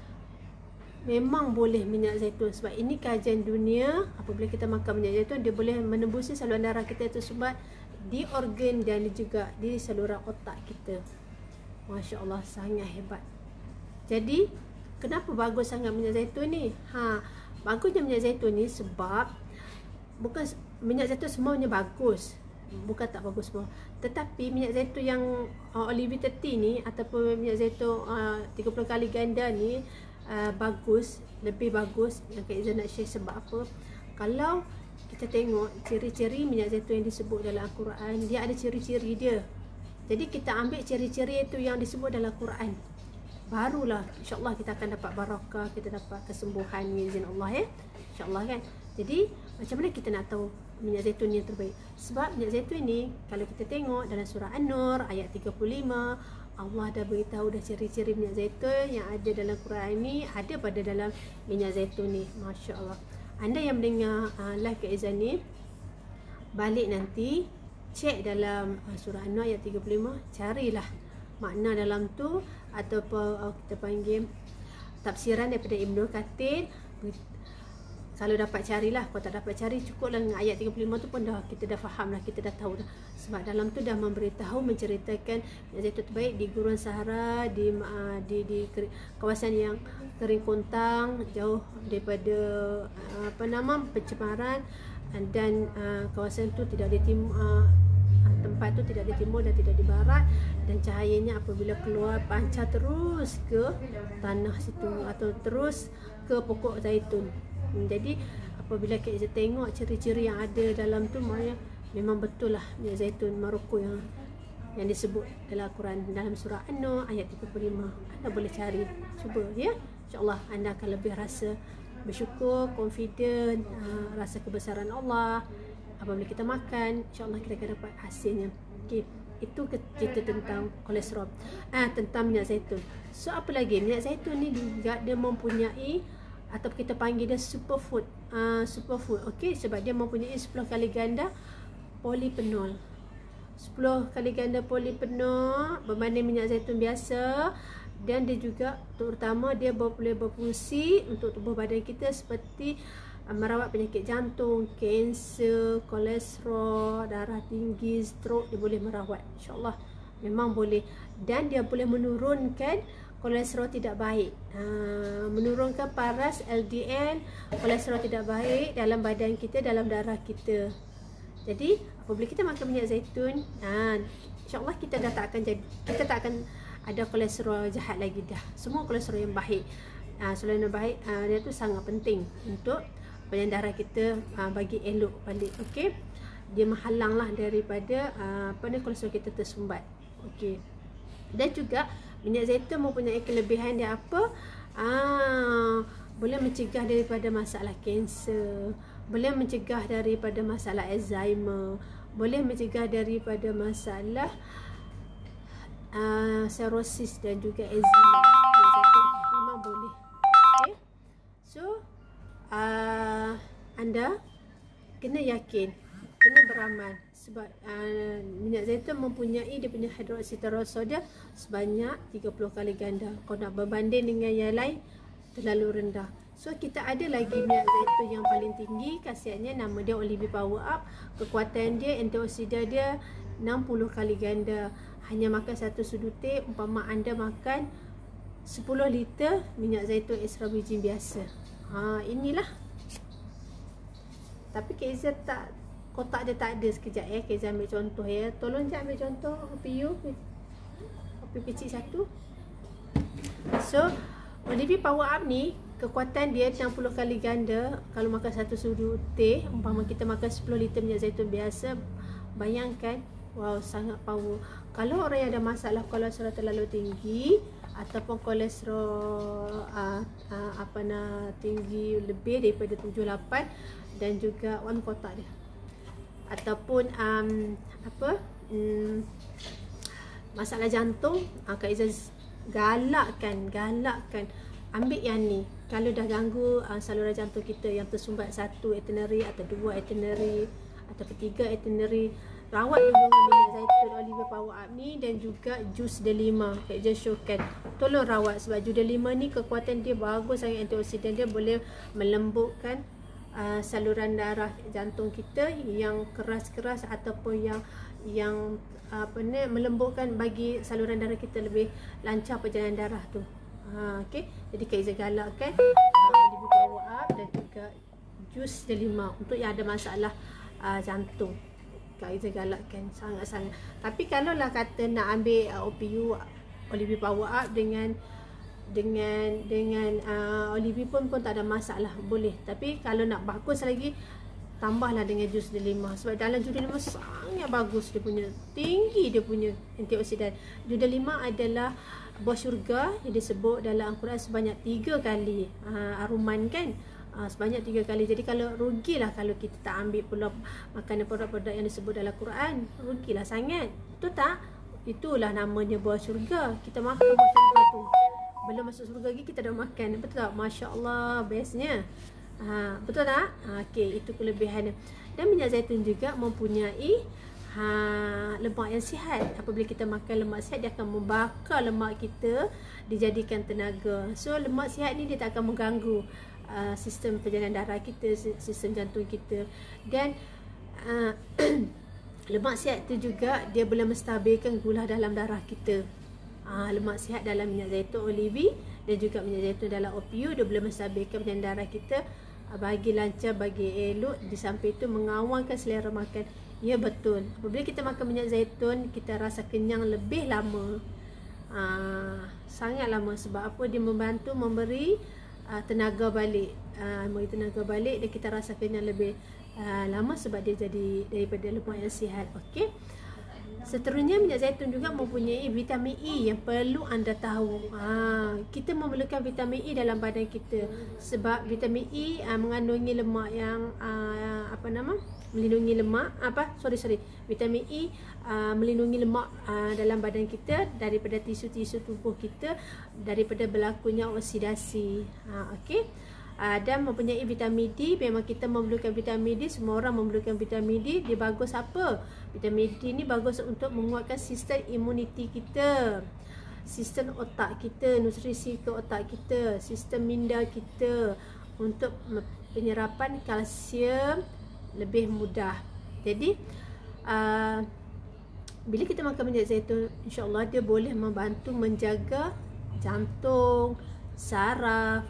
memang boleh minyak zaitun. Sebab ini kajian dunia, apabila kita makan minyak zaitun, dia boleh menembusi saluran darah kita yang tersumbat di organ dan juga di saluran otak kita. Masya Allah, sangat hebat. Jadi kenapa bagus sangat minyak zaitun ni? Bagusnya minyak zaitun ni sebab bukan minyak zaitun semuanya bagus. bukan tak bagus pun. Tetapi minyak zaitun yang Olive 30 ni ataupun minyak zaitun 30 kali ganda ni bagus, lebih bagus yang Kak Izzah nak share. Sebab apa? Kalau kita tengok ciri-ciri minyak zaitun yang disebut dalam Al-Quran, dia ada ciri-ciri dia. Jadi kita ambil ciri-ciri itu yang disebut dalam Al-Quran, barulah insya-Allah kita akan dapat barakah, kita dapat kesembuhan izin Allah ya. Insya-Allah kan. Jadi macam mana kita nak tahu minyak zaitun yang terbaik? Sebab minyak zaitun ni kalau kita tengok dalam surah An-Nur ayat 35, Allah dah beritahu dah ciri-ciri minyak zaitun yang ada dalam Quran ni, ada pada dalam minyak zaitun ni. Masya-Allah. Anda yang mendengar live Kak Izzah ni, balik nanti cek dalam surah An-Nur ayat 35, carilah makna dalam tu ataupun kita panggil tafsiran daripada Ibnu Kathir. Kalau dapat carilah, kalau tak dapat cari cukuplah dengan ayat 35 tu pun dah kita dah faham dah, kita dah tahu dah. Sebab dalam tu dah memberitahu, menceritakan minyak zaitun terbaik di Gurun Sahara, di kawasan yang kering kontang, jauh daripada pencemaran, dan kawasan tu tidak di tempat tu tidak di timur dan tidak di barat, dan cahayanya apabila keluar pancar terus ke tanah situ atau terus ke pokok zaitun. Jadi apabila kita tengok ciri-ciri yang ada dalam tu, maknanya memang betul lah minyak zaitun Maroko yang disebut dalam Al-Quran dalam surah An-Nur ayat 35. Anda boleh cari, cuba ya. InsyaAllah anda akan lebih rasa bersyukur, confident, rasa kebesaran Allah. Apabila kita makan, insyaAllah kita akan dapat hasilnya. Okay. Itu cerita tentang kolesterol, tentang minyak zaitun. So apa lagi? Minyak zaitun ni juga dia mempunyai, atau kita panggil dia superfood. Superfood, okey, sebab dia mempunyai 10 kali ganda polifenol. 10 kali ganda polifenol berbanding minyak zaitun biasa. Dan dia juga terutama dia boleh berfungsi untuk tubuh badan kita seperti merawat penyakit jantung, kanser, kolesterol, darah tinggi, stroke, dia boleh merawat. InsyaAllah memang boleh. Dan dia boleh menurunkan kolesterol tidak baik, menurunkan paras LDL, kolesterol tidak baik dalam badan kita, dalam darah kita. Jadi apabila kita makan minyak zaitun, insyaAllah kita dah tak akan jadi, kita tak akan ada kolesterol jahat lagi dah. Semua kolesterol yang baik, kolesterol yang baik, dia tu sangat penting untuk badan darah kita, bagi elok balik. Okey, dia menghalanglah daripada kolesterol kita tersumbat. Okey. Dan juga minyak zaitun mempunyai kelebihan dia apa? Boleh mencegah daripada masalah kanser, boleh mencegah daripada masalah Alzheimer, boleh mencegah daripada masalah cirrhosis dan juga eczema. Minyak zaitun memang boleh. Okay? So anda kena yakin, kena beramal. Sebab minyak zaitun mempunyai dia punya hidroksitol soda sebanyak 30 kali ganda. Kalau nak berbanding dengan yang lain, terlalu rendah. So kita ada lagi minyak zaitun yang paling tinggi, khasiatnya nama dia Olive Power Up. Kekuatan dia, antioksidan dia 60 kali ganda. Hanya makan satu sudu teh, umpama anda makan 10 liter minyak zaitun extra virgin biasa. Inilah. Tapi Kak Izzah tak, kotak dia tak ada. Sekejap ya, Kak Izzah ambil contoh ya. Tolong je ambil contoh OPU, kopi kecil satu. So Olive Power Up ni kekuatan dia 60 kali ganda. Kalau makan satu sudu teh, umpama kita makan 10 liter minyak zaitun biasa, bayangkan, wow, sangat power. Kalau orang yang ada masalah kolesterol terlalu tinggi ataupun kolesterol tinggi lebih daripada 78, dan juga kotak dia, ataupun masalah jantung, Kak Izzah galakkan ambil yang ni. Kalau dah ganggu saluran jantung kita yang tersumbat 1 itinerary atau 2 itinerary atau 3 itinerary, rawat dulu dengan minyak zaitun Olive Power Up ni, dan juga jus delima. Kak Izzah showkan, tolong rawat. Sebab jus delima ni kekuatan dia bagus sangat, antioksidan dia boleh melembutkan saluran darah jantung kita yang keras-keras, ataupun yang melembutkan, bagi saluran darah kita lebih lancar perjalanan darah tu. Okey, jadi Kak Izzah galakkan Olive Power Up dan juga jus delima untuk yang ada masalah jantung. Kak Iza galakkan sangat-sangat. Tapi kalau lah kata nak ambil OPU Olive Power Up dengan Olive pun tak ada masalah, boleh. Tapi kalau nak bagus lagi, tambahlah dengan jus delima. Sebab dalam jus delima sangat bagus, dia punya tinggi, dia punya antioksidan. Jus delima adalah buah syurga yang disebut dalam Al-Quran sebanyak 3 kali. Aruman kan, sebanyak 3 kali. Jadi kalau rugilah kalau kita tak ambil pula makanan produk-produk yang disebut dalam Quran, rugilah sangat. Betul tak? Itulah namanya buah syurga. Kita makan buah syurga tu, belum masuk surga lagi kita dah makan. Betul tak? Masya Allah, bestnya. Betul tak? Okey, itu kelebihan. Dan minyak zaitun juga mempunyai lemak yang sihat. Apabila kita makan lemak sihat, dia akan membakar lemak kita, dijadikan tenaga. So lemak sihat ni dia tak akan mengganggu sistem perjalanan darah kita, sistem jantung kita. Dan lemak sihat tu juga dia boleh menstabilkan gula dalam darah kita. Lemak sihat dalam minyak zaitun olive dan juga minyak zaitun dalam OPU, dia boleh menstabilkan perjalanan darah kita, bagi lancar, bagi elok. Di samping itu mengawalkan selera makan. Ya, betul. Apabila kita makan minyak zaitun, kita rasa kenyang lebih lama. Sangat lama. Sebab apa? Dia membantu memberi tenaga balik. Memberi tenaga balik dan kita rasa kenyang lebih lama sebab dia jadi daripada lemak yang sihat. Okey. Seterusnya, minyak zaitun juga mempunyai vitamin E yang perlu anda tahu. Kita memerlukan vitamin E dalam badan kita sebab vitamin E mengandungi lemak yang melindungi lemak vitamin E melindungi lemak dalam badan kita daripada tisu-tisu tubuh kita, daripada berlakunya oksidasi. Okey. Dan mempunyai vitamin D. Memang kita memerlukan vitamin D, semua orang memerlukan vitamin D. Dia bagus apa? Vitamin D ni bagus untuk menguatkan sistem imuniti kita, sistem otak kita, nutrisi ke otak kita, sistem minda kita, untuk penyerapan kalsium lebih mudah. Jadi bila kita makan minyak zaitun, insya-Allah dia boleh membantu menjaga jantung, saraf,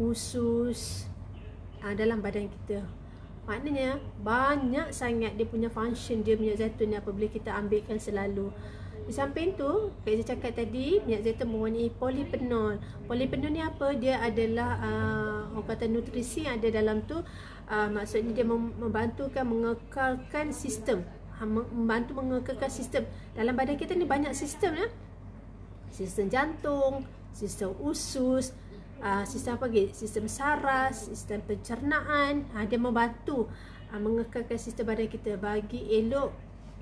usus dalam badan kita. Maknanya banyak sangat dia punya function, dia minyak zaitun ni apabila kita ambilkan selalu. Di samping tu, Kak Iza cakap tadi, minyak zaitun mempunyai polifenol. Polifenol ni apa? Dia adalah orang kata nutrisi yang ada dalam tu. Maksudnya dia membantukan mengekalkan sistem, membantu mengekalkan sistem. Dalam badan kita ni banyak sistem ya. Sistem jantung, sistem usus, sistem apa lagi? Sistem saraf, sistem pencernaan. Dia membantu mengekalkan sistem badan kita bagi elok.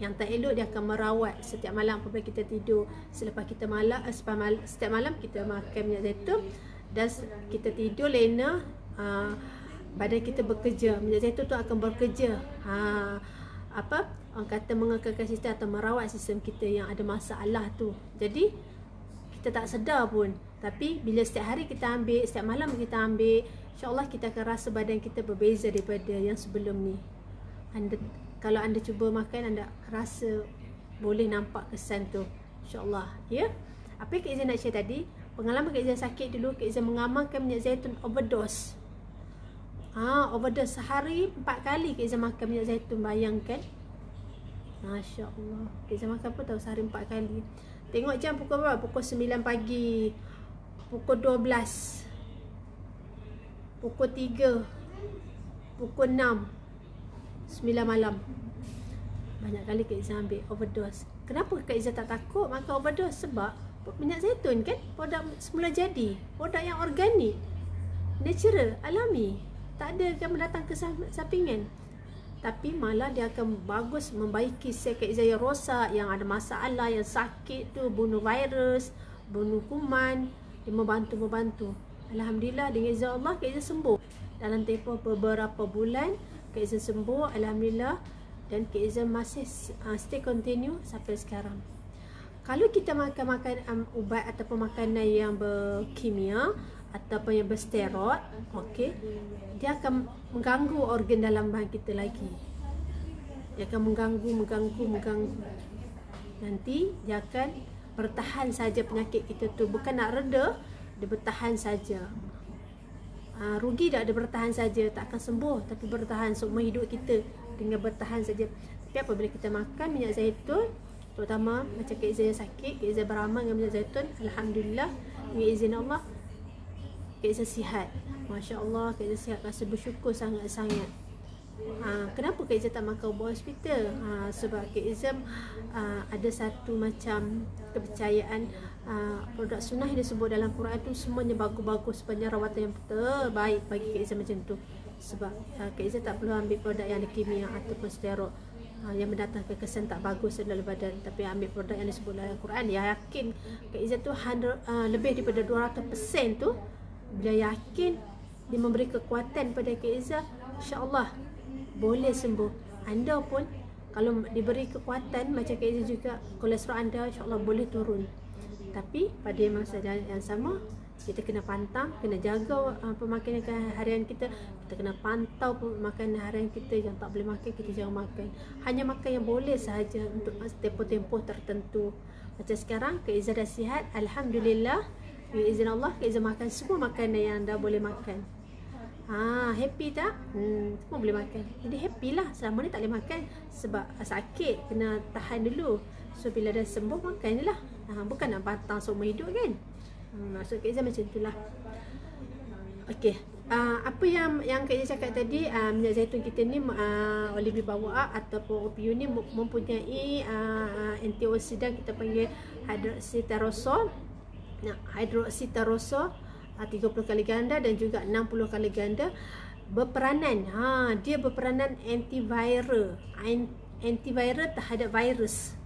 Yang tak elok dia akan merawat setiap malam apabila kita tidur. Selepas kita setiap malam kita makan minyak zaitun dan kita tidur lena, badan kita bekerja. Minyak zaitun tu akan bekerja. Orang kata mengekalkan sistem atau merawat sistem kita yang ada masalah tu. Jadi kita tak sedar pun. Tapi bila setiap hari kita ambil, setiap malam kita ambil, insya-Allah kita akan rasa badan kita berbeza daripada yang sebelum ni. Kalau anda cuba makan, anda rasa boleh nampak kesan tu, insya-Allah. Ya. Apa yang Kak Iza nak share tadi, pengalaman Kak Iza sakit dulu, Kak Iza mengamalkan minyak zaitun overdose. Overdose sehari 4 kali Kak Iza makan minyak zaitun, bayangkan. Masya-Allah. Kak Iza makan apa tahu, sehari 4 kali. Tengok jam pukul berapa? Pukul 9 pagi, pukul 12, pukul 3, pukul 6, 9 malam. Banyak kali Kak Iza ambil overdose. Kenapa Kak Iza tak takut makan overdose? Sebab minyak zaitun kan produk semula jadi, produk yang organik, natural, alami, tak ada yang mendatang kesampingan. Tapi malah dia akan bagus membaiki sel Kak Iza yang rosak, yang ada masalah, yang sakit tu, bunuh virus, bunuh kuman. Dia membantu. Alhamdulillah, dengan izin Allah Kak Iza sembuh. Dalam tempoh beberapa bulan Kak Iza sembuh, alhamdulillah. Dan Kak Iza masih stay continue sampai sekarang. Kalau kita makan ubat ataupun makanan yang berkimia ataupun yang bersteroid, okey, dia akan mengganggu organ dalam badan kita lagi. Dia akan mengganggu. Nanti dia akan bertahan saja penyakit kita tu, bukan nak reda, dia bertahan saja. Rugi tak ada bertahan saja, tak akan sembuh tapi bertahan seumur hidup kita dengan bertahan saja. Tapi apabila kita makan minyak zaitun, terutama macam Kak Izzah yang sakit, Kak Izzah beramal dengan minyak zaitun, alhamdulillah, dengan izin Allah Kak Izzah sihat. Masya Allah, Kak Izzah sihat, rasa bersyukur sangat-sangat. Kenapa Kak Izzah tak makan ubat hospital? Sebab Kak Izzah ada satu macam kepercayaan, produk sunnah yang disebut dalam Quran tu semuanya bagus-bagus, sepanjang rawatan yang terbaik bagi Kak Izzah macam tu. Sebab Kak Izzah tak perlu ambil produk yang ada kimia ataupun steroid yang mendatangkan kesan tak bagus dalam badan, tapi ambil produk yang disebut dalam Quran. Dia yakin Kak Izzah tu lebih daripada 200% tu, dia yakin dia memberi kekuatan pada Kak Izzah, insya-Allah boleh sembuh. Anda pun kalau diberi kekuatan macam Kak Izzah juga, kolesterol anda insya-Allah boleh turun. Tapi pada masa yang sama, kita kena pantang, kena jaga pemakanan harian kita. Kita kena pantau pemakanan harian kita. Yang tak boleh makan, kita jangan makan. Hanya makan yang boleh sahaja untuk tempoh-tempoh tertentu. Macam sekarang Kak Izzah dah sihat, alhamdulillah. Dengan izin Allah, Kak Izzah makan semua makanan yang anda boleh makan. Happy tak? Semua boleh makan. Jadi happy lah. Selama ni tak boleh makan sebab sakit, kena tahan dulu. So bila dah sembuh, makan je lah. Bukan nak pantang seumur hidup kan. Maksud Kak Izzah macam itulah. Okey. Apa yang Kak Izzah cakap tadi, minyak zaitun kita ni Olive Bawa ataupun OPU ni mempunyai antioksidan, kita panggil hydroxytyrosol. Hydroxytyrosol 30 kali ganda dan juga 60 kali ganda berperanan. Dia berperanan antiviral terhadap virus.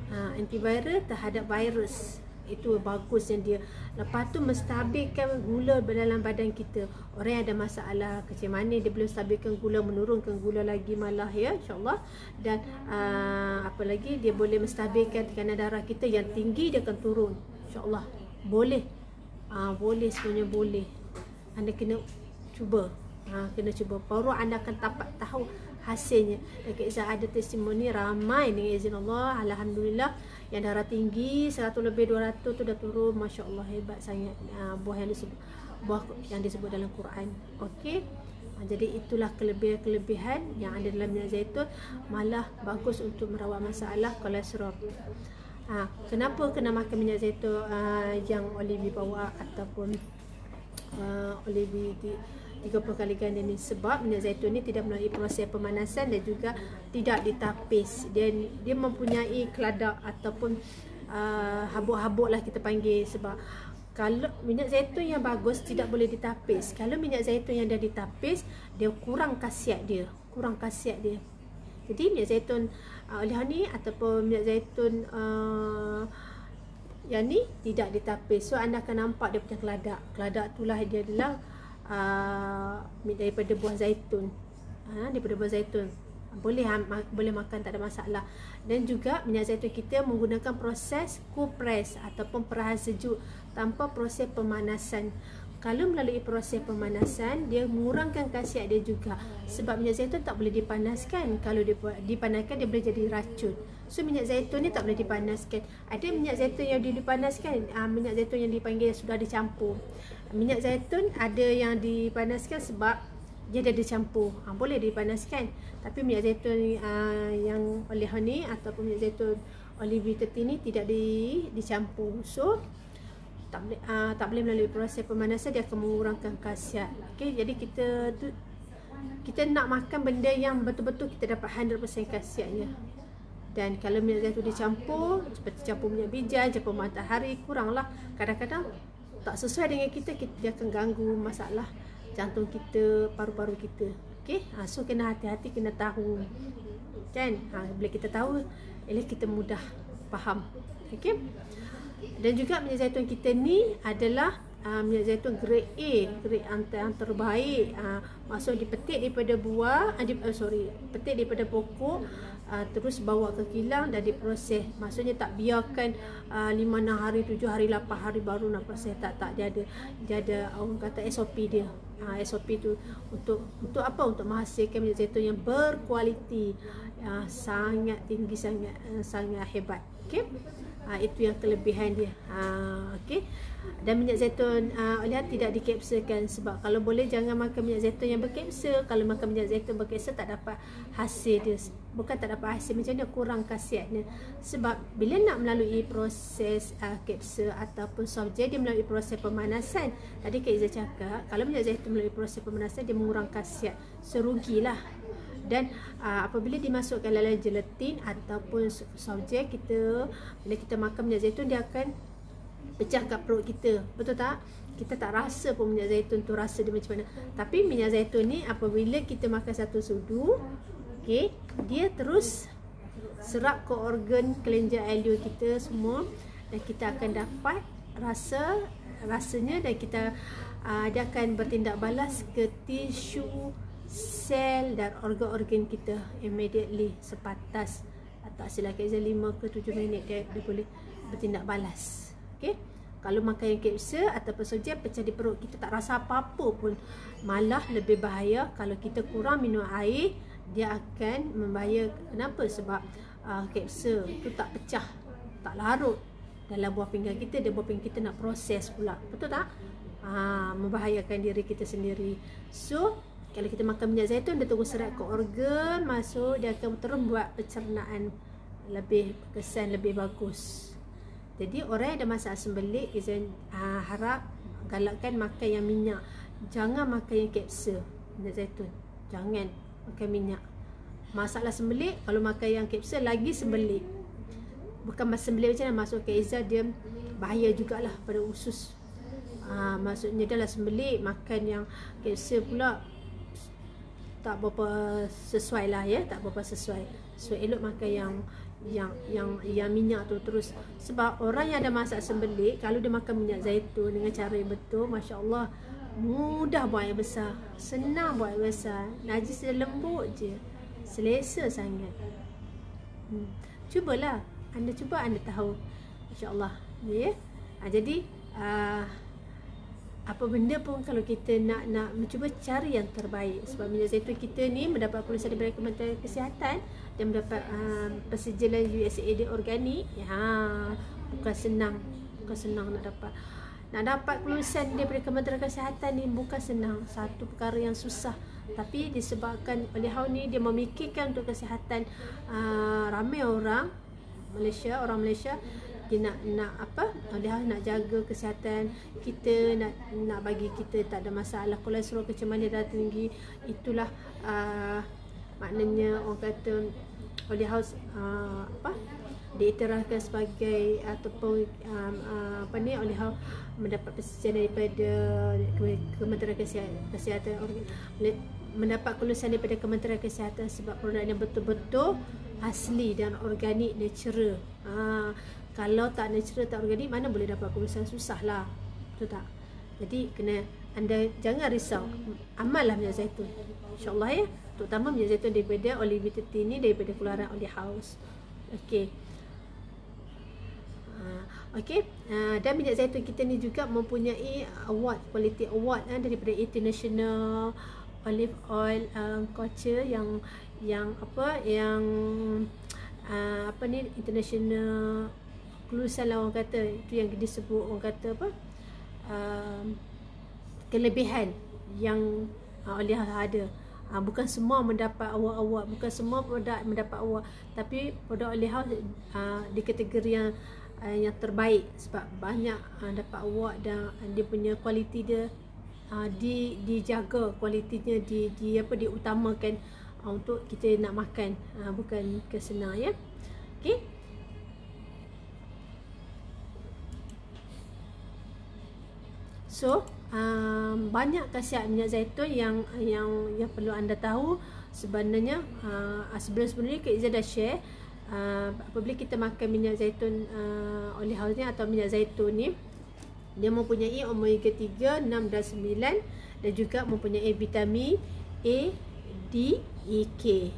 Antiviral terhadap virus. Itu bagusnya dia. Lepas tu menstabilkan gula dalam badan kita. Orang yang ada masalah kecil manis, dia boleh stabilkan gula, menurunkan gula lagi malah, ya, insya-Allah. Dan apa lagi, dia boleh menstabilkan tekanan darah kita yang tinggi, dia akan turun, insya-Allah. Boleh. Boleh, semuanya boleh. Anda kena cuba. Kena cuba. Baru anda akan dapat tahu hasilnya. Dan Kak Izzah ada testimoni ramai dengan izin Allah, alhamdulillah, yang darah tinggi 100 lebih 200 tu dah turun, masya-Allah, hebat sangat. Buah yang disebut dalam Quran. Okey. Jadi itulah kelebihan yang ada dalam minyak zaitun, malah bagus untuk merawat masalah kolesterol. Kenapa kena makan minyak zaitun yang Olive Bawa ataupun Olive 30 kali ganda ni? Sebab minyak zaitun ni tidak melalui proses pemanasan dan juga tidak ditapis. Dia mempunyai keladak ataupun habuk-habuk lah kita panggil. Sebab kalau minyak zaitun yang bagus tidak boleh ditapis. Kalau minyak zaitun yang dah ditapis, dia kurang khasiat dia. Jadi minyak zaitun olive ni ataupun minyak zaitun yang ni tidak ditapis. So anda akan nampak dia punya keladak. Keladak itulah dia adalah daripada buah zaitun. Daripada buah zaitun. Boleh makan, tak ada masalah. Dan juga minyak zaitun kita menggunakan proses cool press ataupun perahan sejuk tanpa proses pemanasan. Kalau melalui proses pemanasan, dia mengurangkan khasiat dia juga. Sebab minyak zaitun tak boleh dipanaskan. Kalau dipanaskan, dia boleh jadi racun. So minyak zaitun ni tak boleh dipanaskan. Ada minyak zaitun yang dipanaskan, minyak zaitun yang dipanggil sudah dicampur. Minyak zaitun ada yang dipanaskan sebab dia dah dicampur, boleh dipanaskan. Tapi minyak zaitun yang olive ni ataupun minyak zaitun Olive 30 ni tidak dicampur. So tak boleh melalui proses pemanasan, dia akan mengurangkan khasiat. Okey, jadi kita nak makan benda yang betul-betul kita dapat 100% khasiatnya. Dan kalau minyak zaitun dicampur, seperti campur minyak bijan, campur matahari, kuranglah. Kadang-kadang tak sesuai dengan kita, dia akan ganggu masalah jantung kita, paru-paru kita. Okey, so kena hati-hati, kena tahu. Kan? Bila kita tahu, kita mudah faham. Okey. Dan juga minyak zaitun kita ni adalah minyak zaitun grade A, grade yang terbaik. Maksud dipetik daripada petik daripada pokok, terus bawa ke kilang dan diproses. Maksudnya tak biarkan 5-6 hari, 7 hari, 8 hari baru nak proses. Tak, dia ada orang kata SOP dia. SOP tu untuk apa? Untuk menghasilkan minyak zaitun yang berkualiti, sangat tinggi, sangat hebat. Okey. Itu yang kelebihan dia. Okey. Dan minyak zaitun lihat tidak dikapsulkan, sebab kalau boleh jangan makan minyak zaitun yang berkapsul. Kalau makan minyak zaitun berkapsul tak dapat hasil dia. Bukan tak dapat hasil, macam mana, kurang khasiatnya. Sebab bila nak melalui proses kapsul ataupun soft gel, dia melalui proses pemanasan. Tadi Kak Izzah cakap kalau minyak zaitun melalui proses pemanasan dia mengurang khasiat. Serugilah. Dan apabila dimasukkan dalam gelatin ataupun soft gel, bila kita makan minyak zaitun dia akan pecah kat perut kita, betul tak? Kita tak rasa pun minyak zaitun tu rasa dia macam mana. Tapi minyak zaitun ni apabila kita makan satu sudu, okey, dia terus serap ke organ kelenjar ileum kita semua, dan kita akan dapat rasanya, dan dia akan bertindak balas ke tisu, sel dan organ-organ kita immediately, sepatas. Tak silap 5 ke 7 minit dia boleh bertindak balas. Okey. Kalau makan yang kapsul ataupun soft gel, pecah di perut kita tak rasa apa-apa pun. Malah lebih bahaya kalau kita kurang minum air, dia akan membahaya. Kenapa? Sebab kapsul tu tak pecah, tak larut dalam buah pinggang kita. Buah pinggang kita nak proses pula, betul tak? Membahayakan diri kita sendiri. So kalau kita makan minyak zaitun, dia terus serap ke organ, masuk, dia akan terus buat pencernaan lebih kesan, lebih bagus. Jadi orang yang ada masalah sembelit, harap galakkan makan yang minyak. Jangan makan yang kapsul minyak zaitun. Jangan makan minyak. Masalah sembelit, kalau makan yang kapsul lagi sembelit. Bukan sembelit macam mana, masuk ke Izzah dia bahaya jugalah pada usus. Maksudnya dah lah sembelit, makan yang kapsul pula tak berapa sesuai lah ya, tak berapa sesuai. So elok makan yang minyak tu terus. Sebab orang yang ada masalah sembelit, kalau dia makan minyak zaitun dengan cara yang betul, masya-Allah, mudah buang air besar, senang buang air besar, najis dia lembut je, selesa sangat. Cubalah, anda cuba, anda tahu, insya-Allah ya. Jadi apa benda pun kalau kita nak mencuba cari yang terbaik. Sebab minyak zaitun kita ni mendapat kelulusan daripada Kementerian Kesihatan dan mendapat persetujuan USAID organik. Bukan senang nak dapat kelulusan daripada Kementerian Kesihatan ni, bukan senang, satu perkara yang susah. Tapi disebabkan oleh hal ni dia memikirkan untuk kesihatan ramai orang Malaysia, dia nak jaga kesihatan kita, nak bagi kita tak ada masalah kolesterol, kencemasan darah tinggi. Itulah maknanya orang kata oleh House diiktirafkan sebagai ataupun oleh House mendapat persetujuan daripada Kementerian Kesihatan, mendapat kelulusan daripada Kementerian Kesihatan sebab produk yang betul-betul asli dan organik, natural. Kalau tak natural, tak organik, mana boleh dapat kelulusan, susah lah, betul tak? Jadi anda jangan risau, amallah minyak zaitun, insyaAllah ya. Terutama minyak zaitun daripada Olive Tea ni, daripada keluaran Oleh House. Okey. Dan minyak zaitun kita ni juga mempunyai award, quality award daripada International Olive Oil Culture yang international kelulusan lah orang kata. Itu yang disebut orang kata kelebihan yang Oleh ada. Bukan semua mendapat award, bukan semua produk mendapat award, tapi produk Oleh House di kategori yang terbaik sebab banyak dapat award dan dia punya kualiti dia dijaga, kualitinya diutamakan untuk kita nak makan, bukan kesenang ya. Okey. So banyak khasiat minyak zaitun yang perlu anda tahu. Sebenarnya sebelum-sebelum ni Kak Izzah dah share apabila kita makan minyak zaitun Oleh House ni atau minyak zaitun ni, dia mempunyai omega 3, 6 dan 9 dan juga mempunyai vitamin A, D, E, K.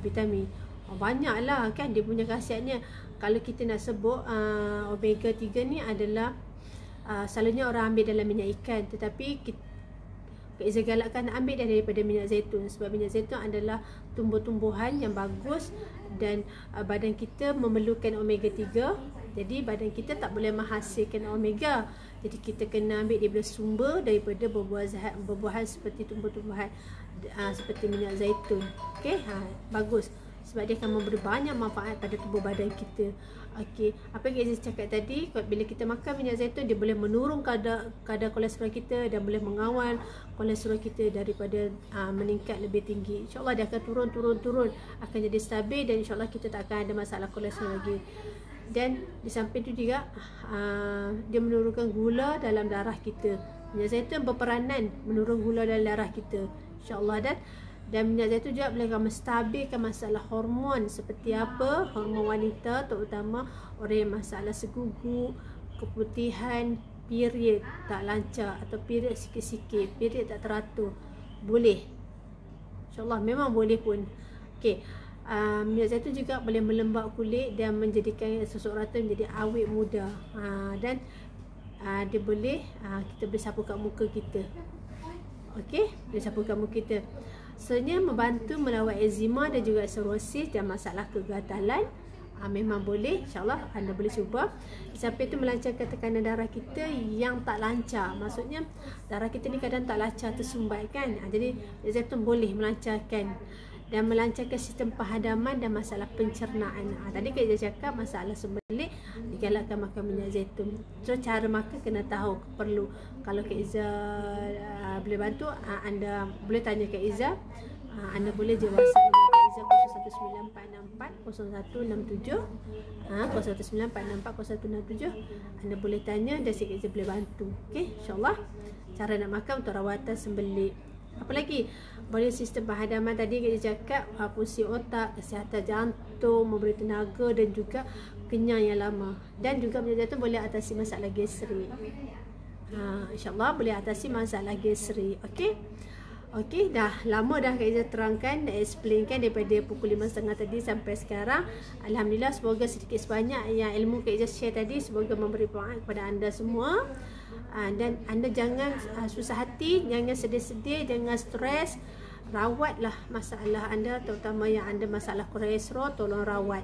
Vitamin banyaklah kan dia punya khasiatnya. Kalau kita nak sebut omega 3 ni adalah selalunya orang ambil dalam minyak ikan, tetapi Kak Izzah galakkan nak ambil daripada minyak zaitun sebab minyak zaitun adalah tumbuh-tumbuhan yang bagus dan badan kita memerlukan omega 3. Jadi badan kita tak boleh menghasilkan omega. Jadi kita kena ambil daripada sumber daripada buah-buahan seperti tumbuh-tumbuhan, seperti minyak zaitun. Okey, bagus. Sebab dia akan memberi banyak manfaat pada tubuh badan kita. Okey, apa yang saya cakap tadi, bila kita makan minyak zaitun, dia boleh menurun kadar kolesterol kita dan boleh mengawal kolesterol kita daripada meningkat lebih tinggi. InsyaAllah dia akan turun, akan jadi stabil, dan insyaAllah kita tak akan ada masalah kolesterol lagi. Dan di samping itu juga dia menurunkan gula dalam darah kita. Minyak zaitun berperanan menurun gula dalam darah kita, insyaAllah. Dan minyak zaitun juga boleh menstabilkan masalah hormon seperti apa? Hormon wanita, terutama orang yang masalah segugu, keputihan, period tak lancar, atau period sikit-sikit, period tak teratur. Boleh, insyaAllah, memang boleh pun. Okey, minyak zaitun juga boleh melembab kulit dan menjadikan seseorang tu menjadi awet muda. Dan dia boleh, kita boleh sapukan muka kita. Okey, boleh sapukan muka kita. Sebenarnya membantu melawan eczema dan juga psoriasis dan masalah kegatalan. Memang boleh, insyaAllah anda boleh cuba. Sampai itu melancarkan tekanan darah kita yang tak lancar. Maksudnya darah kita ni kadang tak lancar, tersumbat kan. Jadi zaitun boleh melancarkan dan melancarkan sistem penghadaman dan masalah pencernaan. Tadi kita cakap masalah sembelit, digalakkan makan minyak zaitun. So cara makan kena tahu, perlu. Kalau Kak Iza boleh bantu, anda boleh tanya Kak Iza. Anda boleh je WhatsApp nombor Kak Iza 019440167, 019440167. Anda boleh tanya dan Kak Iza boleh bantu. Okey, insyaAllah. Cara nak makan untuk rawatan sembelit. Apa lagi? Boleh sistem penghadaman tadi kita cakap, fungsi otak, kesihatan jantung, memberi tenaga dan juga kenyang yang lama. Dan juga minyak zaitun boleh atasi masalah gastrik. InsyaAllah boleh atasi masalah gastrik. Okey. Okey, dah lama dah Kak Iza terangkan dan explainkan daripada pukul 5.30 tadi sampai sekarang. Alhamdulillah, semoga sedikit sebanyak yang ilmu Kak Iza share tadi semoga memberi manfaat kepada anda semua. Dan anda jangan susah hati, jangan sedih-sedih, jangan stres. Rawatlah masalah anda, terutama yang anda masalah kolesterol, tolong rawat.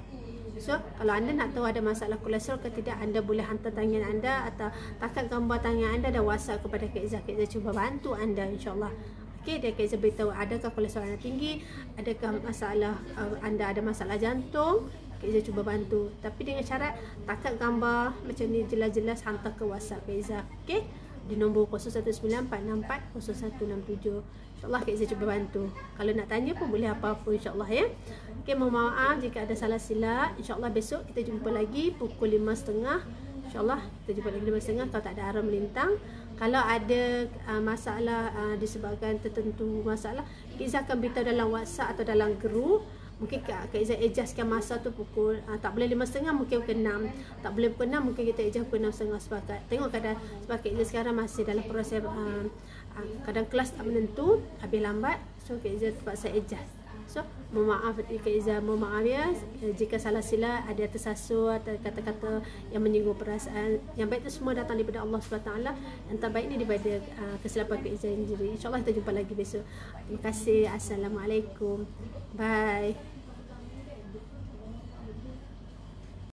So, kalau anda nak tahu ada masalah kolesterol ke tidak, anda boleh hantar tangan anda atau takat gambar tangan anda dan WhatsApp kepada Kak Iza. Kak Iza cuba bantu anda, insyaAllah. Okey, dia Kak Iza beritahu adakah kolesterol anda tinggi, adakah masalah anda ada masalah jantung. Kak Iza cuba bantu, tapi dengan syarat takat gambar macam ni jelas-jelas hantar ke WhatsApp Kak Iza. Okey, di nombor 0194640167. InsyaAllah Kak Iza cuba bantu. Kalau nak tanya pun boleh apa-apa, insyaAllah ya. Okey, mohon maaf jika ada salah silap. InsyaAllah besok kita jumpa lagi pukul 5.30. InsyaAllah kita jumpa lagi 5.30 kalau tak ada arah melintang. Kalau ada masalah disebabkan tertentu masalah, Kak Iza akan beritahu dalam WhatsApp atau dalam group. Mungkin Kak Iza adjustkan masa tu pukul tak boleh 5.30, mungkin pukul 6. Tak boleh pukul 6, mungkin kita adjust pukul 6.30 sepakat. Tengok kadang, sebab Kak Iza sekarang masih dalam proses kadang kelas tak menentu, habis lambat. So Kak Iza terpaksa adjust. So mohon maaf Kak Iza, mohon maaf ya jika salah silap, ada tersasul atau kata-kata yang menyinggung perasaan. Yang baik itu semua datang daripada Allah SWT. Yang terbaik ni daripada kesilapan Kak Iza sendiri. InsyaAllah kita jumpa lagi besok. Terima kasih. Assalamualaikum. Bye.